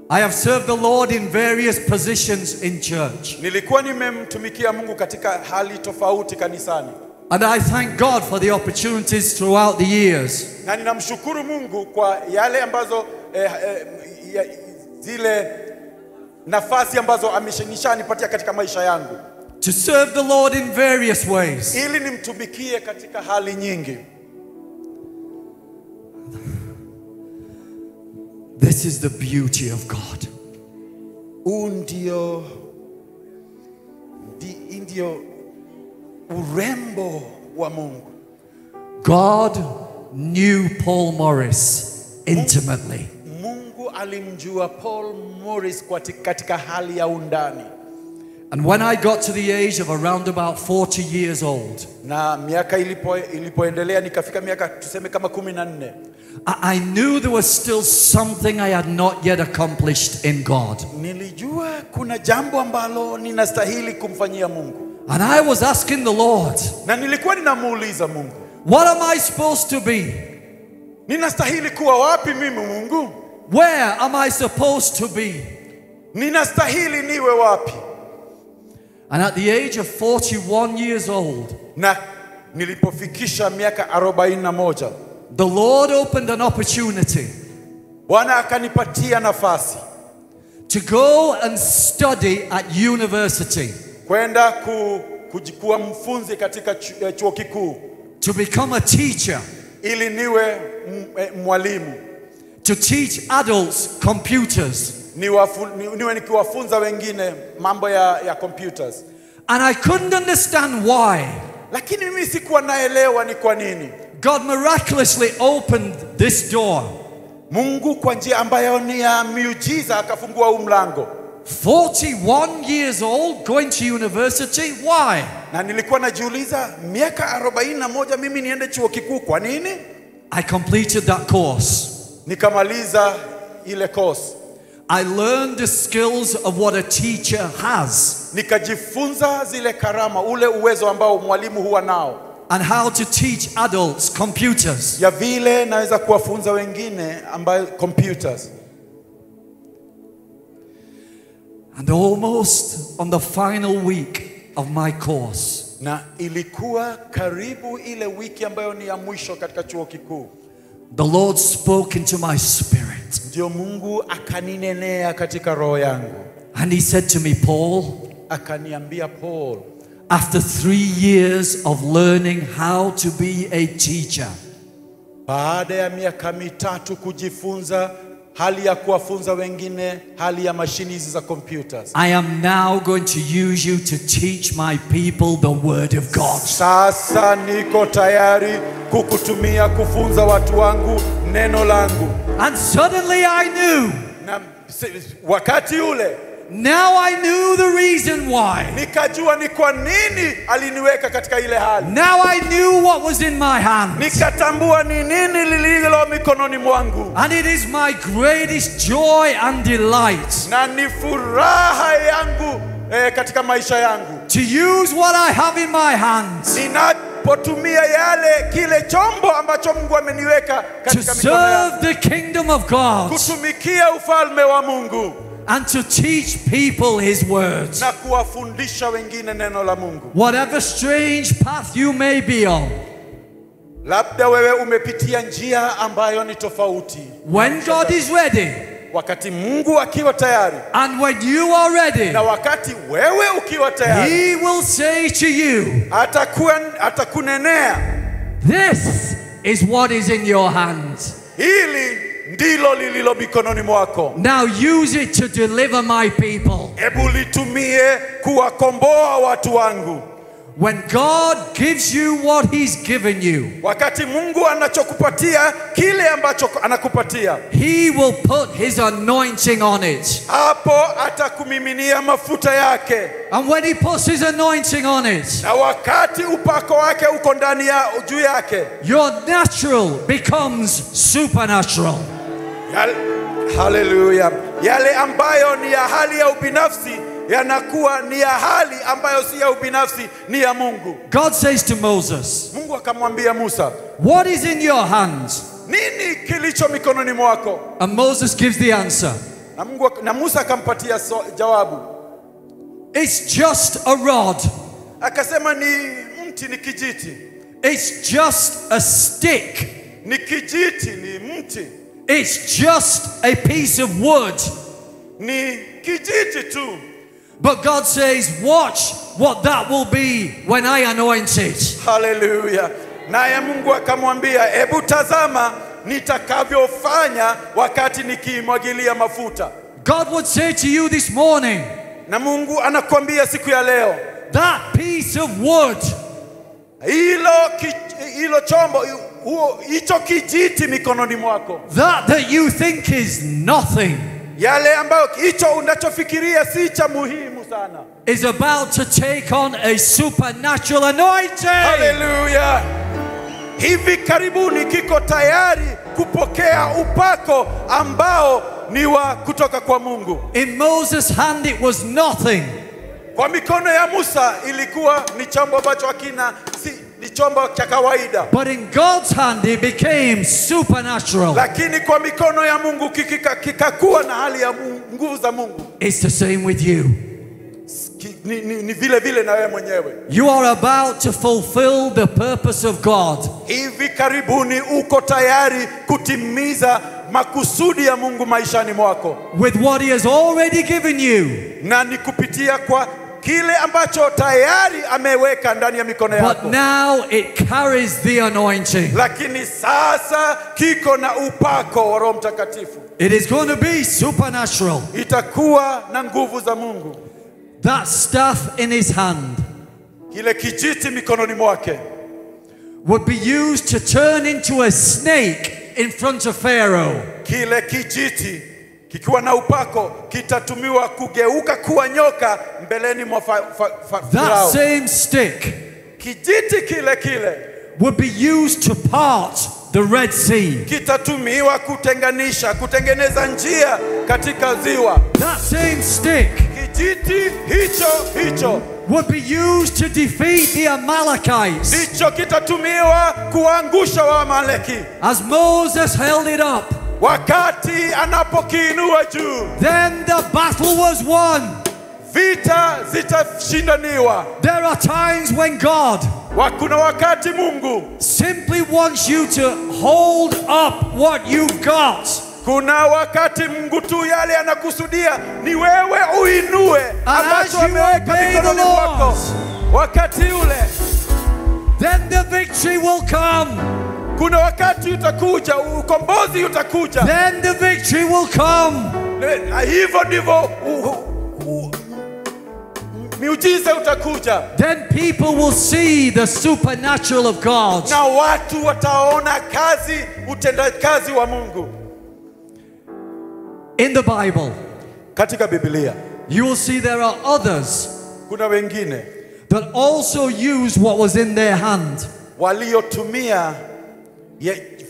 Speaker 1: I have served the Lord in various positions in church.
Speaker 2: nilikuwa nimemtumikia Mungu katika hali tofauti kanisani.
Speaker 1: And I thank God for the opportunities throughout the years.
Speaker 2: Na ninamshukuru Mungu kwa yale ambazo zile nafasi ambazo ameshanipatia katika maisha yangu,
Speaker 1: To serve the Lord in various ways.
Speaker 2: ili nimtumikie katika hali nyingi.
Speaker 1: This is the beauty of God.
Speaker 2: Ndio urembo wa Mungu.
Speaker 1: God knew Paul Morris intimately.
Speaker 2: Mungu alimjua Paul Morris katika hali ya undani.
Speaker 1: And when I got to the age of around about 40 years old,
Speaker 2: Na miaka ilipoendelea nikafika miaka tuseme kama 14.
Speaker 1: I knew there was still something I had not yet accomplished in God.
Speaker 2: Nilijua kuna jambo ambalo ninastahili kumfanyia Mungu.
Speaker 1: And I was asking the Lord,
Speaker 2: Na nilikuwa ninamuuliza Mungu,
Speaker 1: what am I supposed to be?
Speaker 2: ninastahili kuwa wapi mimi Mungu?
Speaker 1: Where am I supposed to be?
Speaker 2: Ninastahili niwe wapi?
Speaker 1: And at the age of 41 years old,
Speaker 2: Na nilipofikisha miaka 41,
Speaker 1: the Lord opened an opportunity
Speaker 2: Bwana akanipatia nafasi
Speaker 1: to go and study at university,
Speaker 2: kwenda kuwa mfunzi katika chuo kikuu,
Speaker 1: to become a teacher,
Speaker 2: ili niwe mwalimu,
Speaker 1: to teach adults computers.
Speaker 2: niwe nikiwafunza wengine mambo ya computers.
Speaker 1: And I couldn't understand why.
Speaker 2: Lakini mimi sikuwa naelewa ni kwa nini
Speaker 1: God miraculously opened this door.
Speaker 2: Mungu kwa njia ambayo ni ya miujiza akafungua huu mlango.
Speaker 1: 41 years old, going to university, why?
Speaker 2: Na nilikuwa najiuliza miaka 41 mimi niende chuo kikuu kwa nini?
Speaker 1: I completed that course.
Speaker 2: Nikamaliza ile course.
Speaker 1: I learned the skills of what a teacher has.
Speaker 2: Nikajifunza zile karama, ule uwezo ambao mwalimu huwa nao.
Speaker 1: And how to teach adults computers.
Speaker 2: Ya vile naweza kuwafunza wengine ambayo computers.
Speaker 1: And almost on the final week of my course,
Speaker 2: Na ilikuwa karibu ile wiki ambayo ni ya mwisho katika chuo kikuu,
Speaker 1: the Lord spoke into my spirit.
Speaker 2: ndio Mungu akaninenea katika roho yangu.
Speaker 1: And he said to me, Paul,
Speaker 2: Akaniambia, Paul,
Speaker 1: after 3 years of learning how to be a teacher,
Speaker 2: baada ya miaka 3 kujifunza hali ya kuwafunza wengine hali ya mashini hizi za computers,
Speaker 1: I am now going to use you to teach my people the word of God.
Speaker 2: sasa niko tayari kukutumia kufunza watu wangu neno langu.
Speaker 1: And suddenly I knew
Speaker 2: Na wakati ule
Speaker 1: Now I knew the reason why.
Speaker 2: Nikajua ni kwa nini aliniweka katika ile hali.
Speaker 1: Now I knew what was in my hands.
Speaker 2: Nikatambua ni nini lililo mikononi mwangu.
Speaker 1: And it is my greatest joy and delight.
Speaker 2: Na ni furaha yangu katika maisha yangu.
Speaker 1: To use what I have in my hands.
Speaker 2: Ninapotumia kile chombo ambacho Mungu ameniweka katika mikono yangu.
Speaker 1: To serve the kingdom of God.
Speaker 2: Kutumikia ufalme wa Mungu.
Speaker 1: And to teach people his words.
Speaker 2: Na kuwafundisha wengine neno la Mungu.
Speaker 1: Whatever strange path you may be on.
Speaker 2: Labda wewe umepitia njia ambayo ni tofauti.
Speaker 1: When God is ready.
Speaker 2: Wakati Mungu akiwa tayari.
Speaker 1: And when you are ready.
Speaker 2: Na wakati wewe ukiwa tayari.
Speaker 1: He will say to you.
Speaker 2: Atakunenea.
Speaker 1: This is what is in your hands.
Speaker 2: Hili ndilo lililo mikononi mwako.
Speaker 1: Now use it to deliver my people.
Speaker 2: Hebu litumie kuwakomboa watu wangu.
Speaker 1: When God gives you what he's given you.
Speaker 2: Wakati Mungu anachokupatia kile ambacho anakupatia.
Speaker 1: He will put his anointing on it.
Speaker 2: Hapo atakumiminia mafuta yake.
Speaker 1: And when he puts his anointing on it.
Speaker 2: Na wakati upako wake uko ndani ya juu yake.
Speaker 1: Your natural becomes supernatural.
Speaker 2: Hallelujah. Yale ambayo ni ya hali ya ubinafsi yanakuwa ni ya hali ambayo si ya ubinafsi, ni ya Mungu.
Speaker 1: God says to Moses.
Speaker 2: Mungu akamwambia Musa.
Speaker 1: What is in your hands?
Speaker 2: Nini kilicho mikononi mwako?
Speaker 1: And Moses gives the answer.
Speaker 2: Na Musa akampatia jawabu.
Speaker 1: It's just a rod.
Speaker 2: Akasema ni mti, ni kijiti.
Speaker 1: It's just a stick.
Speaker 2: Ni kijiti, ni mti.
Speaker 1: It's just a piece of wood.
Speaker 2: Ni kijiti tu.
Speaker 1: But God says, watch what that will be when I anoint it.
Speaker 2: Hallelujah. Naye Mungu akamwambia, hebu tazama nitakavyofanya wakati nikimwagilia mafuta.
Speaker 1: God would say to you this morning.
Speaker 2: Na Mungu anakuambia siku ya leo.
Speaker 1: That piece of wood.
Speaker 2: Hilo chombo, hicho kijiti mikononi mwako.
Speaker 1: That you think is nothing.
Speaker 2: Yale ambayo hicho unachofikiria si cha muhimu sana.
Speaker 1: Is about to take on a supernatural anointing.
Speaker 2: Hallelujah. Hivi karibuni kiko tayari kupokea upako ambao ni wa kutoka kwa Mungu.
Speaker 1: In Moses' hand it was nothing.
Speaker 2: Kwa mikono ya Musa ilikuwa ni chombo ambacho ni chombo cha kawaida.
Speaker 1: But in God's hand it became supernatural.
Speaker 2: Lakini kwa mikono ya Mungu kikakuwa na hali ya nguvu za Mungu.
Speaker 1: It's the same with you.
Speaker 2: Ni vile vile na wewe mwenyewe.
Speaker 1: You are about to fulfill the purpose of God.
Speaker 2: Hivi karibuni uko tayari kutimiza makusudi ya Mungu maishani mwako.
Speaker 1: With what he has already given you.
Speaker 2: Na ni kupitia kwa kile ambacho tayari ameweka ndani ya mikono yako.
Speaker 1: But now it carries the anointing.
Speaker 2: Lakini sasa kiko na upako wa Roho Mtakatifu.
Speaker 1: It is going to be supernatural.
Speaker 2: Itakuwa na nguvu za Mungu.
Speaker 1: That staff in his hand.
Speaker 2: Kile kijiti mikononi mwake.
Speaker 1: Would be used to turn into a snake in front of Pharaoh.
Speaker 2: Kile kijiti kikiwa na upako kitatumiwa kugeuka kuwa nyoka mbeleni mwa Farao.
Speaker 1: That same stick.
Speaker 2: Kijiti kile
Speaker 1: would be used to part the Red Sea.
Speaker 2: Kitatumiwa kutengeneza njia katika ziwa.
Speaker 1: That same stick.
Speaker 2: Kijiti hicho
Speaker 1: would be used to defeat the Amalekites.
Speaker 2: Hicho kitatumiwa kuangusha Waamaleki.
Speaker 1: As Moses held it up.
Speaker 2: Wakati anapokiinua juu.
Speaker 1: Then the battle was won.
Speaker 2: Vita zitashindaniwa.
Speaker 1: There are times when God
Speaker 2: kuna wakati Mungu
Speaker 1: simply wants you to hold up what you've got.
Speaker 2: Kuna wakati Mungu tu yale anakusudia ni wewe uinue ambacho ameweka mikononi mwako. Wakati ule,
Speaker 1: then the victory will come.
Speaker 2: Kuna wakati utakuja, ukombozi utakuja.
Speaker 1: Then the victory will come.
Speaker 2: Na hivyo ndivyo miujiza utakuja.
Speaker 1: Then people will see the supernatural of God.
Speaker 2: Na watu wataona utendakazi wa Mungu.
Speaker 1: In the Bible,
Speaker 2: katika Biblia,
Speaker 1: you will see there are others
Speaker 2: kuna wengine
Speaker 1: that also used what was in their hand.
Speaker 2: waliotumia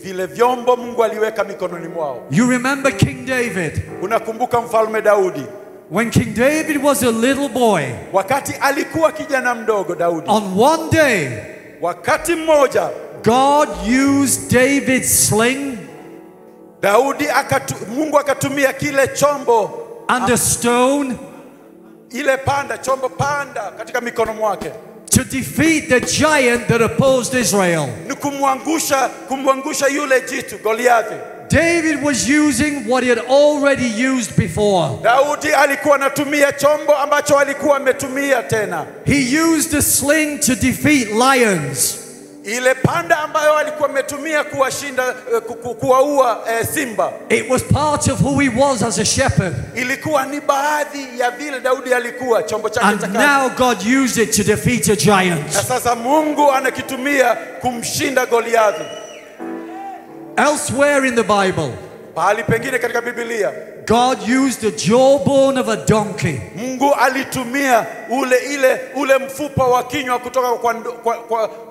Speaker 2: vile vyombo Mungu aliweka mikononi mwao.
Speaker 1: You remember King David?
Speaker 2: Unakumbuka mfalme Daudi?
Speaker 1: When King David was a little boy,
Speaker 2: wakati alikuwa kijana mdogo Daudi,
Speaker 1: on one day,
Speaker 2: wakati mmoja
Speaker 1: God used David's sling,
Speaker 2: Mungu akatumia kile chombo
Speaker 1: and a stone,
Speaker 2: ile panda, chombo panda katika mikono mwake,
Speaker 1: to defeat the giant that opposed Israel.
Speaker 2: Ni kumwangusha yule jitu Goliathi.
Speaker 1: David was using what he had already used before.
Speaker 2: Daudi alikuwa anatumia chombo ambacho alikuwa ametumia tena.
Speaker 1: He used a sling to defeat lions.
Speaker 2: Ile panda ambayo alikuwa ametumia kuwaua simba.
Speaker 1: It was part of who he was as a shepherd.
Speaker 2: Ilikuwa ni baadhi ya vile Daudi alikuwa chombo chake cha kazi.
Speaker 1: And now God used it to defeat a giant.
Speaker 2: Na sasa Mungu anakitumia kumshinda Goliathi.
Speaker 1: Elsewhere in the Bible,
Speaker 2: pahali pengine katika Biblia,
Speaker 1: God used the jawbone of a donkey.
Speaker 2: Mungu alitumia ule mfupa wa kinywa kutoka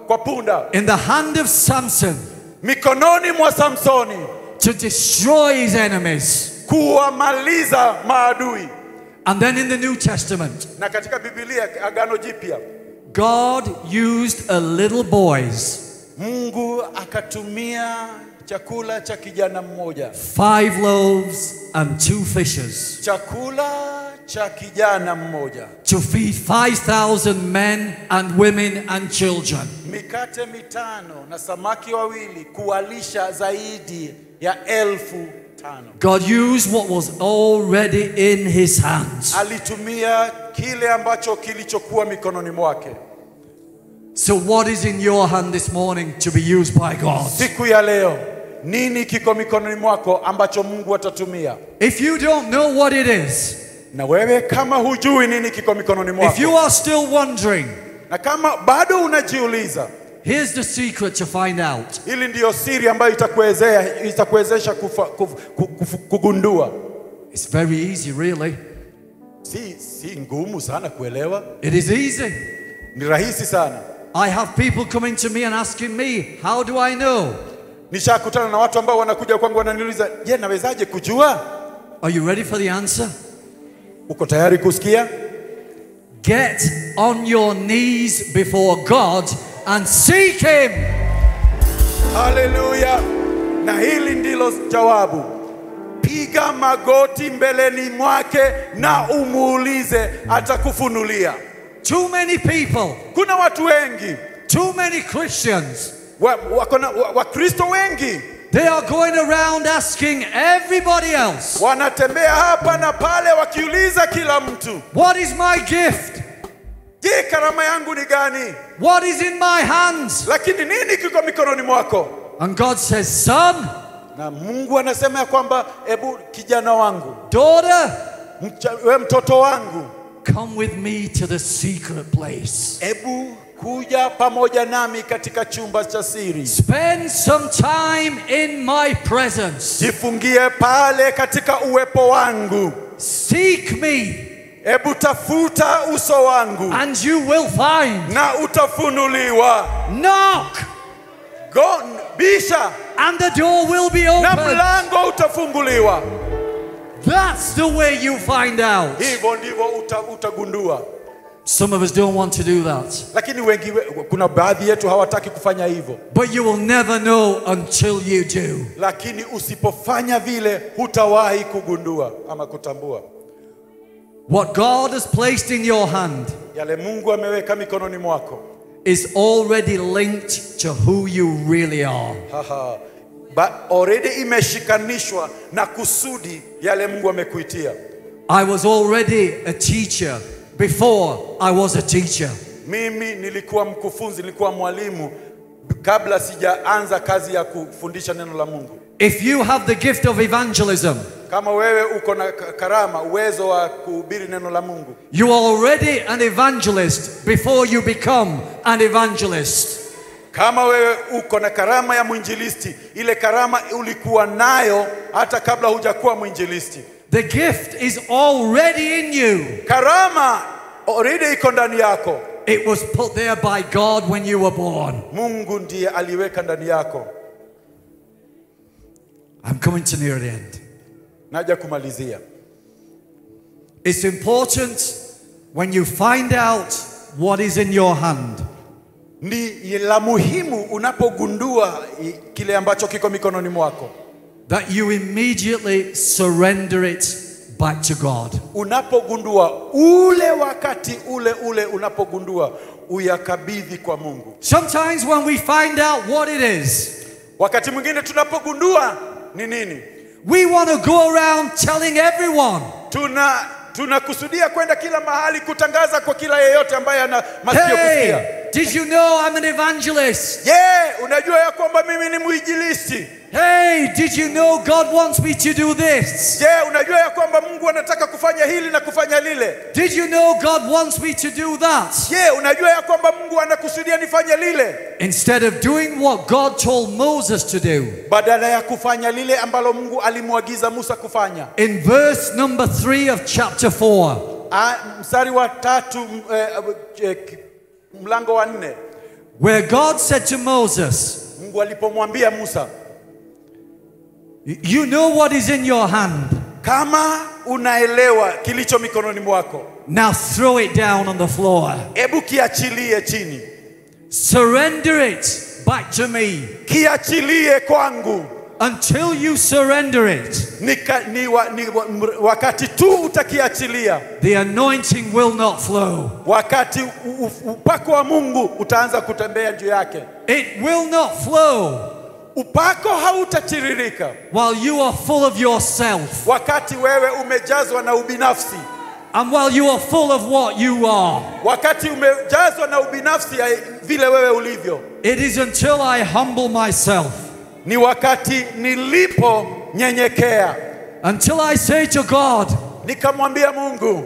Speaker 2: kwa punda,
Speaker 1: in the hand of Samson,
Speaker 2: mikononi mwa Samsoni,
Speaker 1: to destroy his enemies.
Speaker 2: kuwamaliza maadui.
Speaker 1: And then in the New Testament,
Speaker 2: na katika Biblia Agano Jipya,
Speaker 1: God used a little boys.
Speaker 2: Mungu akatumia chakula cha kijana mmoja,
Speaker 1: 5 loaves and 2 fishes.
Speaker 2: chakula cha kijana mmoja,
Speaker 1: to feed 5,000 men and women and children.
Speaker 2: mikate 5 na samaki 2 kuwalisha zaidi ya 5,000.
Speaker 1: God used what was already in his hands.
Speaker 2: Alitumia kile ambacho kilichokuwa mikononi mwake.
Speaker 1: So what is in your hand this morning to be used by God?
Speaker 2: Siku ya leo, nini kiko mikononi mwako ambacho Mungu atatumia?
Speaker 1: If you don't know what it is,
Speaker 2: na wewe kama hujui nini kiko mikononi mwako,
Speaker 1: if you are still wondering,
Speaker 2: na kama bado unajiuliza,
Speaker 1: here's the secret to find out.
Speaker 2: Hili ndio siri ambayo itakuwezesha kugundua.
Speaker 1: It's very easy, really.
Speaker 2: Si ngumu sana kuelewa.
Speaker 1: It is easy.
Speaker 2: Ni rahisi sana.
Speaker 1: I have people coming to me and asking me, how do I know?
Speaker 2: Nishakutana na watu ambao wanakuja kwangu wananiuliza, "Je, nawezaje kujua?"
Speaker 1: Are you ready for the answer?
Speaker 2: Uko tayari kusikia?
Speaker 1: Get on your knees before God and seek him.
Speaker 2: Hallelujah. Na hili ndilo jawabu. Piga magoti mbeleni mwake na umuulize, atakufunulia.
Speaker 1: Too many people,
Speaker 2: kuna watu wengi,
Speaker 1: too many Christians,
Speaker 2: Wakristo wengi,
Speaker 1: they are going around asking everybody else,
Speaker 2: wanatembea hapa na pale wakiuliza kila mtu,
Speaker 1: what is my gift?
Speaker 2: Je, karama yangu ni gani?
Speaker 1: What is in my hands?
Speaker 2: Lakini nini kiko mikononi mwako?
Speaker 1: And God says, son,
Speaker 2: na Mungu anasema ya kwamba, ebu kijana wangu,
Speaker 1: daughter,
Speaker 2: we mtoto wangu,
Speaker 1: come with me to the secret place.
Speaker 2: Ebu kuja pamoja nami katika chumba cha siri.
Speaker 1: Spend some time in my presence.
Speaker 2: Jifungie pale katika uwepo wangu.
Speaker 1: Seek me.
Speaker 2: Ebu tafuta uso wangu.
Speaker 1: And you will find.
Speaker 2: Na utafunuliwa.
Speaker 1: Knock.
Speaker 2: Go, bisha.
Speaker 1: And the door will be opened.
Speaker 2: Na mlango utafunguliwa.
Speaker 1: That's the way you find out.
Speaker 2: Hivyo ndivyo utagundua.
Speaker 1: Some of us don't want to do that.
Speaker 2: Lakini kuna baadhi yetu hawataki kufanya hivyo.
Speaker 1: But you will never know until you do.
Speaker 2: Lakini usipofanya vile hutawahi kugundua ama kutambua.
Speaker 1: What God has placed in your hand,
Speaker 2: yale Mungu ameweka mikononi mwako,
Speaker 1: is already linked to who you really are.
Speaker 2: But already imeshikanishwa na kusudi yale Mungu amekuitia.
Speaker 1: I was already a teacher before I was a teacher.
Speaker 2: Mimi nilikuwa mkufunzi, nilikuwa mwalimu kabla sijaanza kazi ya kufundisha neno la Mungu.
Speaker 1: If you have the gift of evangelism,
Speaker 2: kama wewe uko na karama, uwezo wa kuhubiri neno la Mungu,
Speaker 1: you are already an evangelist before you become an evangelist.
Speaker 2: Kama wewe uko na karama ya mwinjilisti, ile karama ulikuwa nayo hata kabla hujakuwa mwinjilisti.
Speaker 1: The gift is already in you.
Speaker 2: Karama already iko ndani yako.
Speaker 1: It was put there by God when you were born.
Speaker 2: Mungu ndiye aliweka ndani yako.
Speaker 1: I'm coming to near the end.
Speaker 2: Naja kumalizia.
Speaker 1: It's important when you find out what is in your hand.
Speaker 2: Ni la muhimu unapogundua kile ambacho kiko mikononi mwako,
Speaker 1: that you immediately surrender it back to God.
Speaker 2: Unapogundua ule wakati ule unapogundua uyakabidhi kwa Mungu.
Speaker 1: Sometimes when we find out what it is,
Speaker 2: wakati mwingine tunapogundua ni nini,
Speaker 1: we want to go around telling everyone.
Speaker 2: Tunakusudia kwenda kila mahali kutangaza kwa kila yeyote ambaye ana masikio kusikia.
Speaker 1: Did you know I'm an evangelist?
Speaker 2: Yeah, unajua ya kwamba mimi ni muinjilisti.
Speaker 1: Hey, did you know God wants me to do this?
Speaker 2: Yeah, unajua ya kwamba Mungu anataka kufanya hili na kufanya lile.
Speaker 1: Did you know God wants me to do that?
Speaker 2: Yeah, unajua ya kwamba Mungu anakusudia nifanye lile.
Speaker 1: Instead of doing what God told Moses to do.
Speaker 2: Badala ya kufanya lile ambalo Mungu alimwagiza Musa kufanya.
Speaker 1: In verse number 3 of chapter 4.
Speaker 2: Mstari wa 3 mlango wa 4.
Speaker 1: Where God said to Moses,
Speaker 2: Mungu alipomwambia Musa,
Speaker 1: you know what is in your hand.
Speaker 2: Kama unaelewa kilicho mikononi mwako,
Speaker 1: now throw it down on the floor.
Speaker 2: Ebu kiachilie chini.
Speaker 1: Surrender it back to me.
Speaker 2: Kiachilie kwangu.
Speaker 1: Until you surrender it,
Speaker 2: wakati tu utakiachilia,
Speaker 1: the anointing will not flow.
Speaker 2: Wakati upako wa Mungu utaanza kutembea juu yake.
Speaker 1: It will not flow.
Speaker 2: Upako hautatiririka
Speaker 1: while you are full of yourself.
Speaker 2: Wakati wewe umejazwa na ubinafsi.
Speaker 1: And while you are full of what you are.
Speaker 2: Wakati umejazwa na ubinafsi ya vile wewe ulivyo.
Speaker 1: It is until I humble myself.
Speaker 2: Ni wakati nilipo nyenyekea.
Speaker 1: Until I say to God,
Speaker 2: nikamwambia Mungu,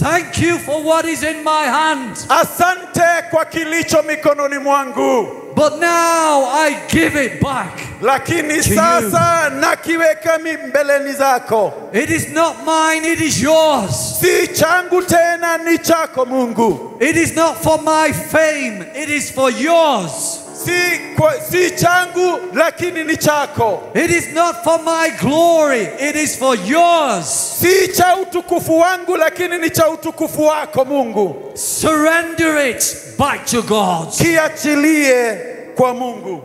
Speaker 1: thank you for what is in my hand.
Speaker 2: Asante kwa kilicho mikononi mwangu.
Speaker 1: But now I give it back.
Speaker 2: Lakini sasa nakiweka mbeleni zako.
Speaker 1: It is not mine, it is yours.
Speaker 2: Si changu tena, ni chako Mungu.
Speaker 1: It is not for my fame, it is for yours.
Speaker 2: Si changu, lakini ni chako.
Speaker 1: It is not for my glory, it is for yours.
Speaker 2: Si cha utukufu wangu, lakini ni cha utukufu wako Mungu.
Speaker 1: Surrender it back to God.
Speaker 2: Kiachilie kwa Mungu.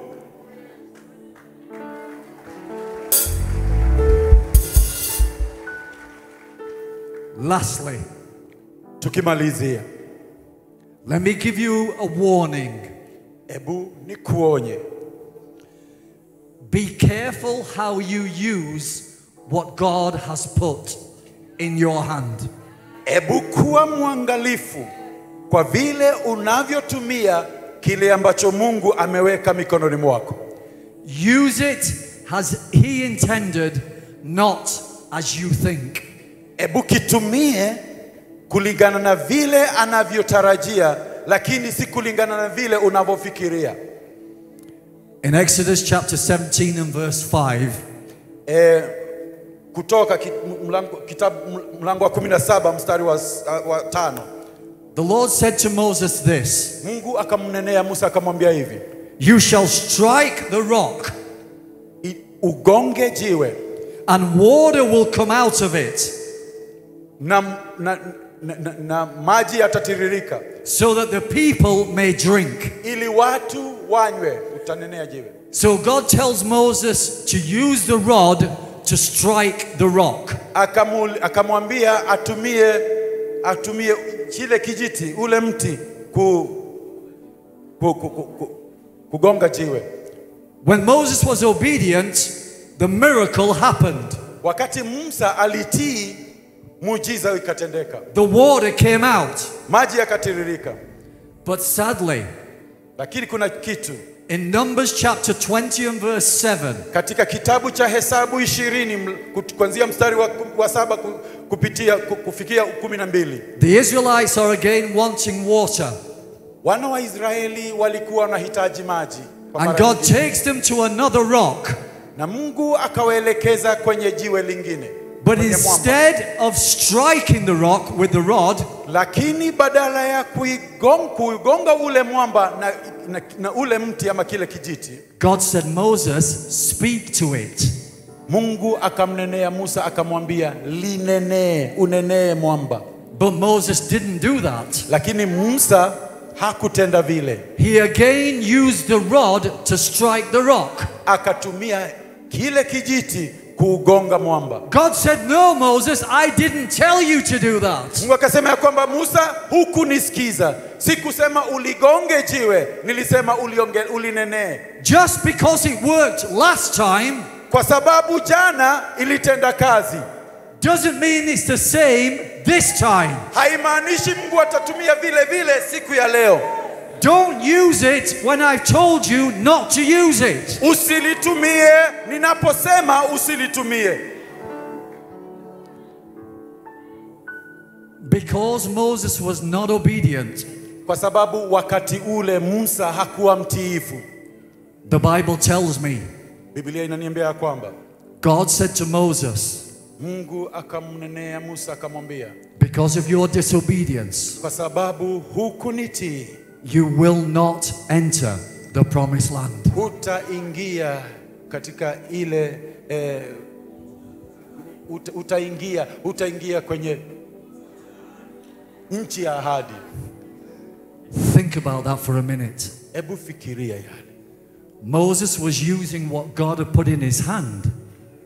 Speaker 1: Lastly,
Speaker 2: tukimalizia,
Speaker 1: let me give you a warning.
Speaker 2: Ebu nikuonye.
Speaker 1: Be careful how you use what God has put in your hand.
Speaker 2: Ebu kuwa mwangalifu kwa vile unavyotumia kile ambacho Mungu ameweka mikononi mwako.
Speaker 1: Use it as he intended, not as you think.
Speaker 2: Ebu kitumie kulingana na vile anavyotarajia, lakini si kulingana na vile unavyofikiria.
Speaker 1: In Exodus chapter 17 and verse 5,
Speaker 2: kutoka mlango wa 17 mstari wa 5,
Speaker 1: the Lord said to Moses this,
Speaker 2: Mungu akamnenea Musa akamwambia hivi,
Speaker 1: you shall strike the rock,
Speaker 2: ugonge jiwe,
Speaker 1: and water will come out of it,
Speaker 2: na maji yatatiririka,
Speaker 1: so that the people may drink.
Speaker 2: Ili watu wanywe. Utanenea jiwe.
Speaker 1: So God tells Moses to use the rod to strike the rock.
Speaker 2: Akamwambia atumie kile kijiti, ule mti kugonga jiwe.
Speaker 1: When Moses was obedient, the miracle happened.
Speaker 2: Wakati Musa alitii, muujiza ikatendeka.
Speaker 1: The water came out.
Speaker 2: Maji yakatiririka.
Speaker 1: But sadly,
Speaker 2: lakini kuna kitu.
Speaker 1: In Numbers chapter 20 and verse 7,
Speaker 2: katika kitabu cha Hesabu 20 kuanzia mstari wa 7 kufikia 12,
Speaker 1: the Israelites are again wanting water.
Speaker 2: Wana wa Israeli walikuwa wanahitaji maji.
Speaker 1: And God takes them to another rock.
Speaker 2: Na Mungu akawaelekeza kwenye jiwe lingine.
Speaker 1: But
Speaker 2: kwenye mwamba.
Speaker 1: instead of striking the rock with the rod,
Speaker 2: Lakini badala ya kuigonga ule mwamba na ule mti ama kile kijiti,
Speaker 1: God said, Moses, speak to it.
Speaker 2: Mungu akamnenea Musa akamwambia linenee, unenee mwamba.
Speaker 1: But Moses didn't do that.
Speaker 2: Lakini Musa hakutenda vile.
Speaker 1: He again used the rod to strike the rock.
Speaker 2: Akatumia kile kijiti kuugonga mwamba.
Speaker 1: God said, no, Moses, I didn't tell you to do that.
Speaker 2: Mungu akasema ya kwamba Musa, hukunisikiza. Sikusema uligonge jiwe, nilisema ulinenee.
Speaker 1: Just because it worked last time,
Speaker 2: kwa sababu jana ilitenda kazi,
Speaker 1: doesn't mean it's the same this time.
Speaker 2: haimaanishi Mungu atatumia vile vile siku ya leo.
Speaker 1: Don't use it when I've told you not to use it.
Speaker 2: Usilitumie ninaposema usilitumie.
Speaker 1: Because Moses was not obedient.
Speaker 2: Kwa sababu wakati ule Musa hakuwa mtiifu.
Speaker 1: The Bible tells me,
Speaker 2: Biblia inaniambia kwamba
Speaker 1: God said to Moses,
Speaker 2: Mungu akamnenea Musa akamwambia,
Speaker 1: because of your disobedience,
Speaker 2: kwa sababu hukunitii,
Speaker 1: you will not enter the promised land.
Speaker 2: hutaingia katika ile utaingia kwenye nchi ya ahadi.
Speaker 1: Think about that for a minute.
Speaker 2: Hebu fikiria yale.
Speaker 1: Moses was using what God had put in his hand.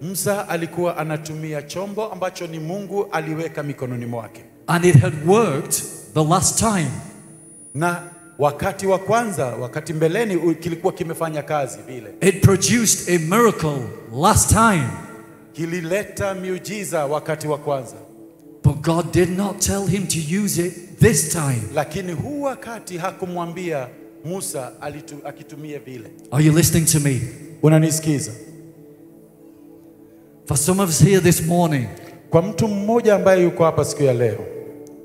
Speaker 2: Musa alikuwa anatumia chombo ambacho ni Mungu aliweka mikononi mwake.
Speaker 1: And it had worked the last time.
Speaker 2: Na wakati wa kwanza, wakati mbeleni kilikuwa kimefanya kazi vile.
Speaker 1: It produced a miracle last time.
Speaker 2: Kilileta miujiza wakati wa kwanza.
Speaker 1: But God did not tell him to use it this time.
Speaker 2: Lakini huu wakati hakumwambia Musa akitumie vile.
Speaker 1: Are you listening to me?
Speaker 2: Unanisikiza?
Speaker 1: For some of us here this morning,
Speaker 2: Kwa mtu mmoja ambaye yuko hapa siku ya leo,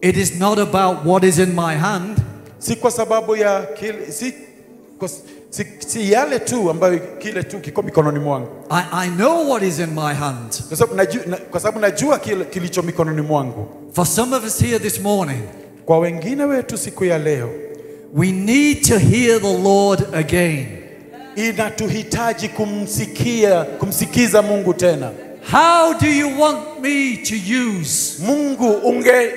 Speaker 1: it is not about what is in my hand.
Speaker 2: si kwa sababu ya si yale tu ambayo kile tu kiko mikononi mwangu.
Speaker 1: I know what is in my hand.
Speaker 2: Kwa sababu najua kilicho mikononi mwangu.
Speaker 1: For some of us here this morning,
Speaker 2: Kwa wengine wetu siku ya leo,
Speaker 1: we need to hear the Lord again.
Speaker 2: inatuhitaji kumsikiza Mungu tena.
Speaker 1: How do you want me to use
Speaker 2: Mungu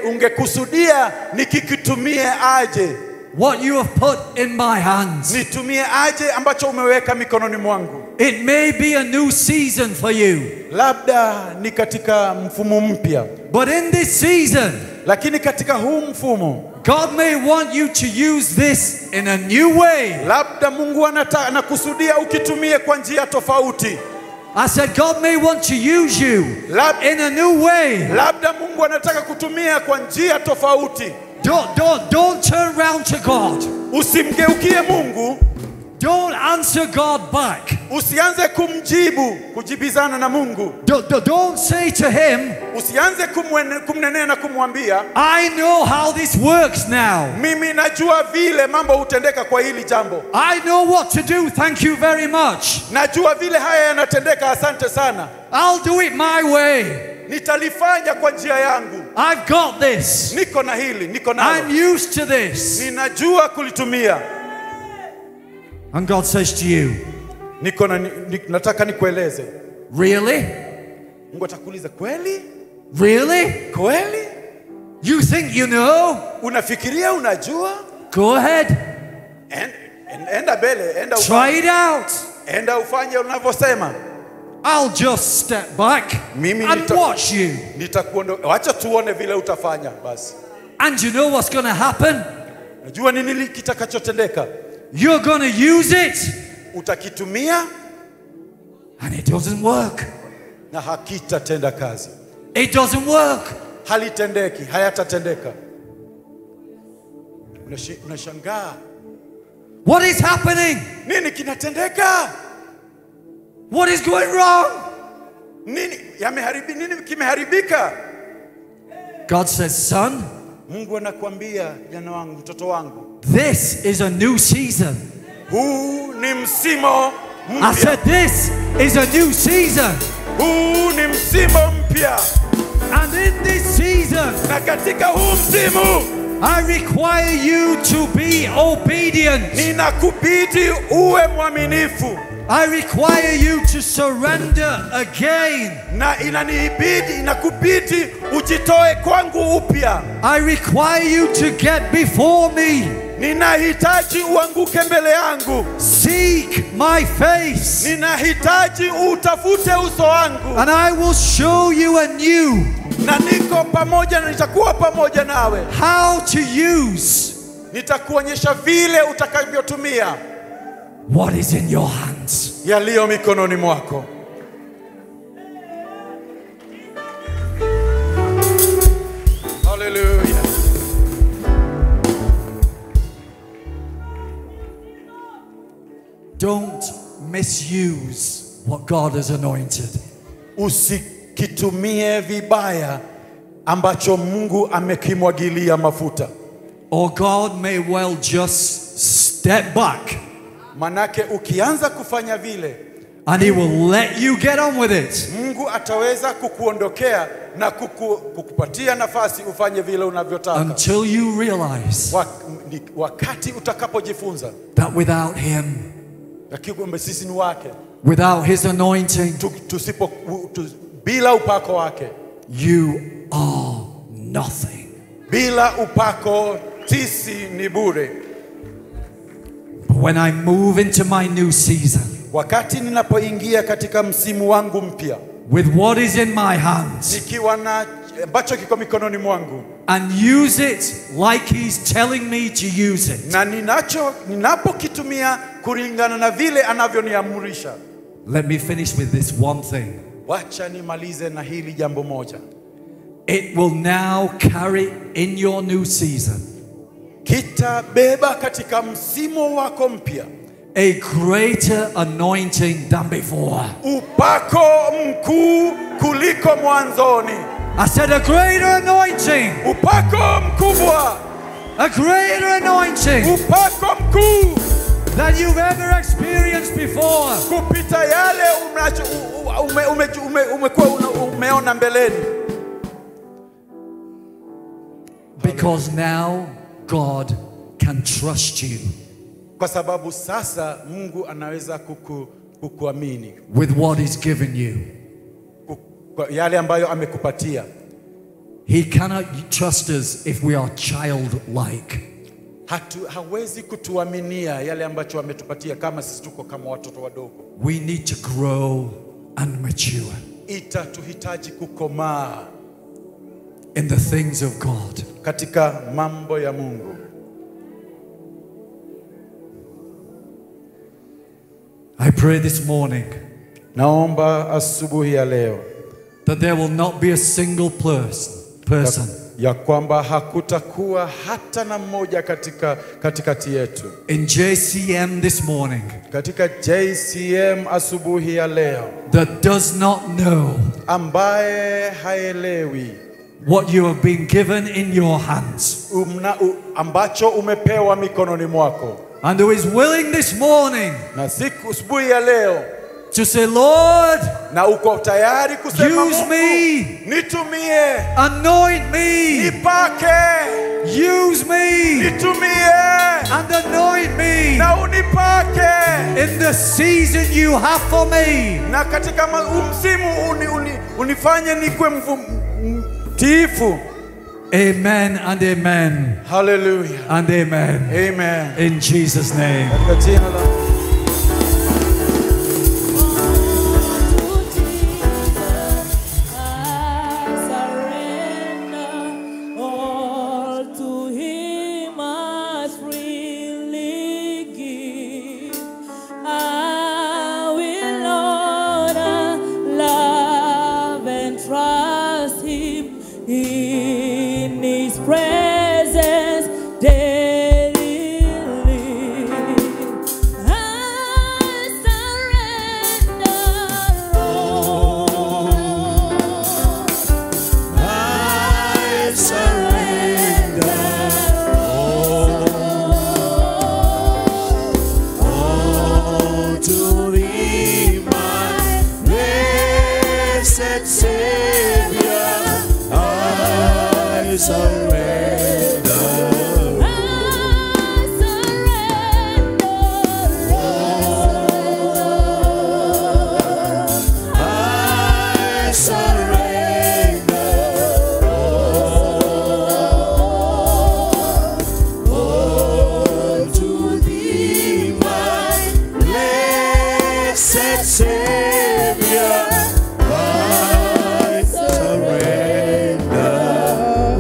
Speaker 2: ungekusudia nikikitumie aje?
Speaker 1: what you have put in my hands?
Speaker 2: Nitumie aje ambacho umeweka mikononi mwangu?
Speaker 1: It may be a new season for you.
Speaker 2: Labda ni katika mfumo mpya.
Speaker 1: But in this season,
Speaker 2: Lakini katika huu mfumo,
Speaker 1: God may want you to use this in a new way.
Speaker 2: labda Mungu anakusudia ukitumie kwa njia tofauti.
Speaker 1: I said God may want to use you in a new way.
Speaker 2: Labda Mungu anataka kutumia kwa njia tofauti.
Speaker 1: Don't turn round to God.
Speaker 2: Usimgeukie Mungu.
Speaker 1: Don't answer God back.
Speaker 2: Usianze kujibizana na Mungu.
Speaker 1: Don't say to him,
Speaker 2: Usianze kumnenea na kumwambia,
Speaker 1: I know how this works now.
Speaker 2: mimi najua vile mambo hutendeka kwa hili jambo.
Speaker 1: I know what to do, thank you very much.
Speaker 2: Najua vile haya yanatendeka, asante sana.
Speaker 1: I'll do it my way.
Speaker 2: Nitalifanya kwa njia yangu.
Speaker 1: I've got this.
Speaker 2: Niko na hili, niko nalo.
Speaker 1: I'm used to this.
Speaker 2: Ninajua kulitumia.
Speaker 1: And God says to you,
Speaker 2: nataka nikueleze.
Speaker 1: really?
Speaker 2: Mungu atakuuliza, kweli?
Speaker 1: Really?
Speaker 2: Kweli?
Speaker 1: You think you know?
Speaker 2: Unafikiria unajua?
Speaker 1: Go ahead.
Speaker 2: Enda mbele,
Speaker 1: Try it out.
Speaker 2: enda ufanye unavyosema.
Speaker 1: I'll just step back and watch you.
Speaker 2: Wacha tuone vile utafanya basi.
Speaker 1: And you know what's going to happen?
Speaker 2: Najua nini kitakachotendeka.
Speaker 1: You're going to use it.
Speaker 2: Utakitumia
Speaker 1: and it doesn't work.
Speaker 2: Na hakitatenda kazi.
Speaker 1: It doesn't work.
Speaker 2: Halitendeki, hayatatendeka. Unashangaa.
Speaker 1: What is happening?
Speaker 2: Nini kinatendeka?
Speaker 1: What is going wrong?
Speaker 2: Nini kimeharibika?
Speaker 1: God says, son,
Speaker 2: Mungu anakuambia, jana wangu, mtoto wangu,
Speaker 1: this is a new season.
Speaker 2: Huu ni msimo mpya.
Speaker 1: I said this is a new season.
Speaker 2: Huu ni msimo mpya.
Speaker 1: And in this season,
Speaker 2: na katika huu msimu
Speaker 1: I require you to be obedient.
Speaker 2: ninakubidi uwe mwaminifu,
Speaker 1: I require you to surrender again.
Speaker 2: na inakubidi ujitoe kwangu upya.
Speaker 1: I require you to get before me.
Speaker 2: Ninahitaji uanguke mbele yangu.
Speaker 1: Seek my face.
Speaker 2: Ninahitaji utafute uso wangu.
Speaker 1: And I will show you anew.
Speaker 2: Na niko pamoja na nitakuwa pamoja nawe.
Speaker 1: How to use.
Speaker 2: Nitakuonyesha vile utakavyotumia
Speaker 1: what is in your hands.
Speaker 2: Yaliyo mikononi mwako. Hallelujah.
Speaker 1: Don't misuse what God has anointed.
Speaker 2: Usikitumie vibaya ambacho Mungu amekimwagilia mafuta.
Speaker 1: Or God may well just step back.
Speaker 2: Manake ukianza kufanya vile,
Speaker 1: and He will let you get on with it.
Speaker 2: Mungu ataweza kukuondokea na kukupatia nafasi ufanye vile unavyotaka.
Speaker 1: Until you realize
Speaker 2: wakati utakapojifunza
Speaker 1: that without Him,
Speaker 2: sisi ni wake,
Speaker 1: without His anointing,
Speaker 2: bila upako wake,
Speaker 1: you are nothing.
Speaker 2: Bila upako sisi ni bure.
Speaker 1: But when I move into my new season,
Speaker 2: wakati ninapoingia katika msimu wangu mpya,
Speaker 1: with what is in my hands,
Speaker 2: nikiwa na ambacho kiko mikononi mwangu,
Speaker 1: and use it like He's telling me to use it,
Speaker 2: na ninapokitumia kulingana na vile anavyoniamrisha.
Speaker 1: Let me finish with this one thing.
Speaker 2: Wacha nimalize na hili jambo moja.
Speaker 1: It will now carry in your new season,
Speaker 2: kitabeba katika msimu wako mpya,
Speaker 1: a greater anointing than before.
Speaker 2: Upako mkuu kuliko mwanzoni.
Speaker 1: I said a greater anointing.
Speaker 2: Upako mkubwa.
Speaker 1: A greater anointing.
Speaker 2: Upako mkuu
Speaker 1: than you've ever experienced before.
Speaker 2: Kupita yale umeona mbeleni.
Speaker 1: Because now God can trust you.
Speaker 2: Kwa sababu sasa Mungu anaweza kukuamini.
Speaker 1: With what He's given you.
Speaker 2: Yale ambayo amekupatia.
Speaker 1: He cannot trust us if we are childlike.
Speaker 2: Hawezi kutuaminia yale ambacho ametupatia kama sisi tuko kama watoto wadogo.
Speaker 1: We need to grow and mature.
Speaker 2: Itatuhitaji kukomaa
Speaker 1: in the things of God.
Speaker 2: Katika mambo ya Mungu.
Speaker 1: I pray this morning,
Speaker 2: naomba asubuhi ya leo,
Speaker 1: that there will not be a single person
Speaker 2: ya kwamba hakutakuwa hata na mmoja katikati yetu.
Speaker 1: In JCM this morning,
Speaker 2: katika JCM asubuhi ya leo,
Speaker 1: that does not know
Speaker 2: ambaye haelewi
Speaker 1: what you have been given in your hands,
Speaker 2: ambacho umepewa mikononi mwako,
Speaker 1: and who is willing this morning
Speaker 2: na siku asubuhi ya leo
Speaker 1: to say, Lord,
Speaker 2: na uko tayari kusema,
Speaker 1: use me,
Speaker 2: nitumie,
Speaker 1: anoint me,
Speaker 2: nipake,
Speaker 1: use me,
Speaker 2: nitumie,
Speaker 1: and anoint me,
Speaker 2: na unipake
Speaker 1: in the season you have for me,
Speaker 2: na katika msimu unifanye nikwe mtiifu.
Speaker 1: Amen and amen.
Speaker 2: Hallelujah.
Speaker 1: And amen.
Speaker 2: Amen.
Speaker 1: In Jesus' name.
Speaker 3: Presence daily. blessed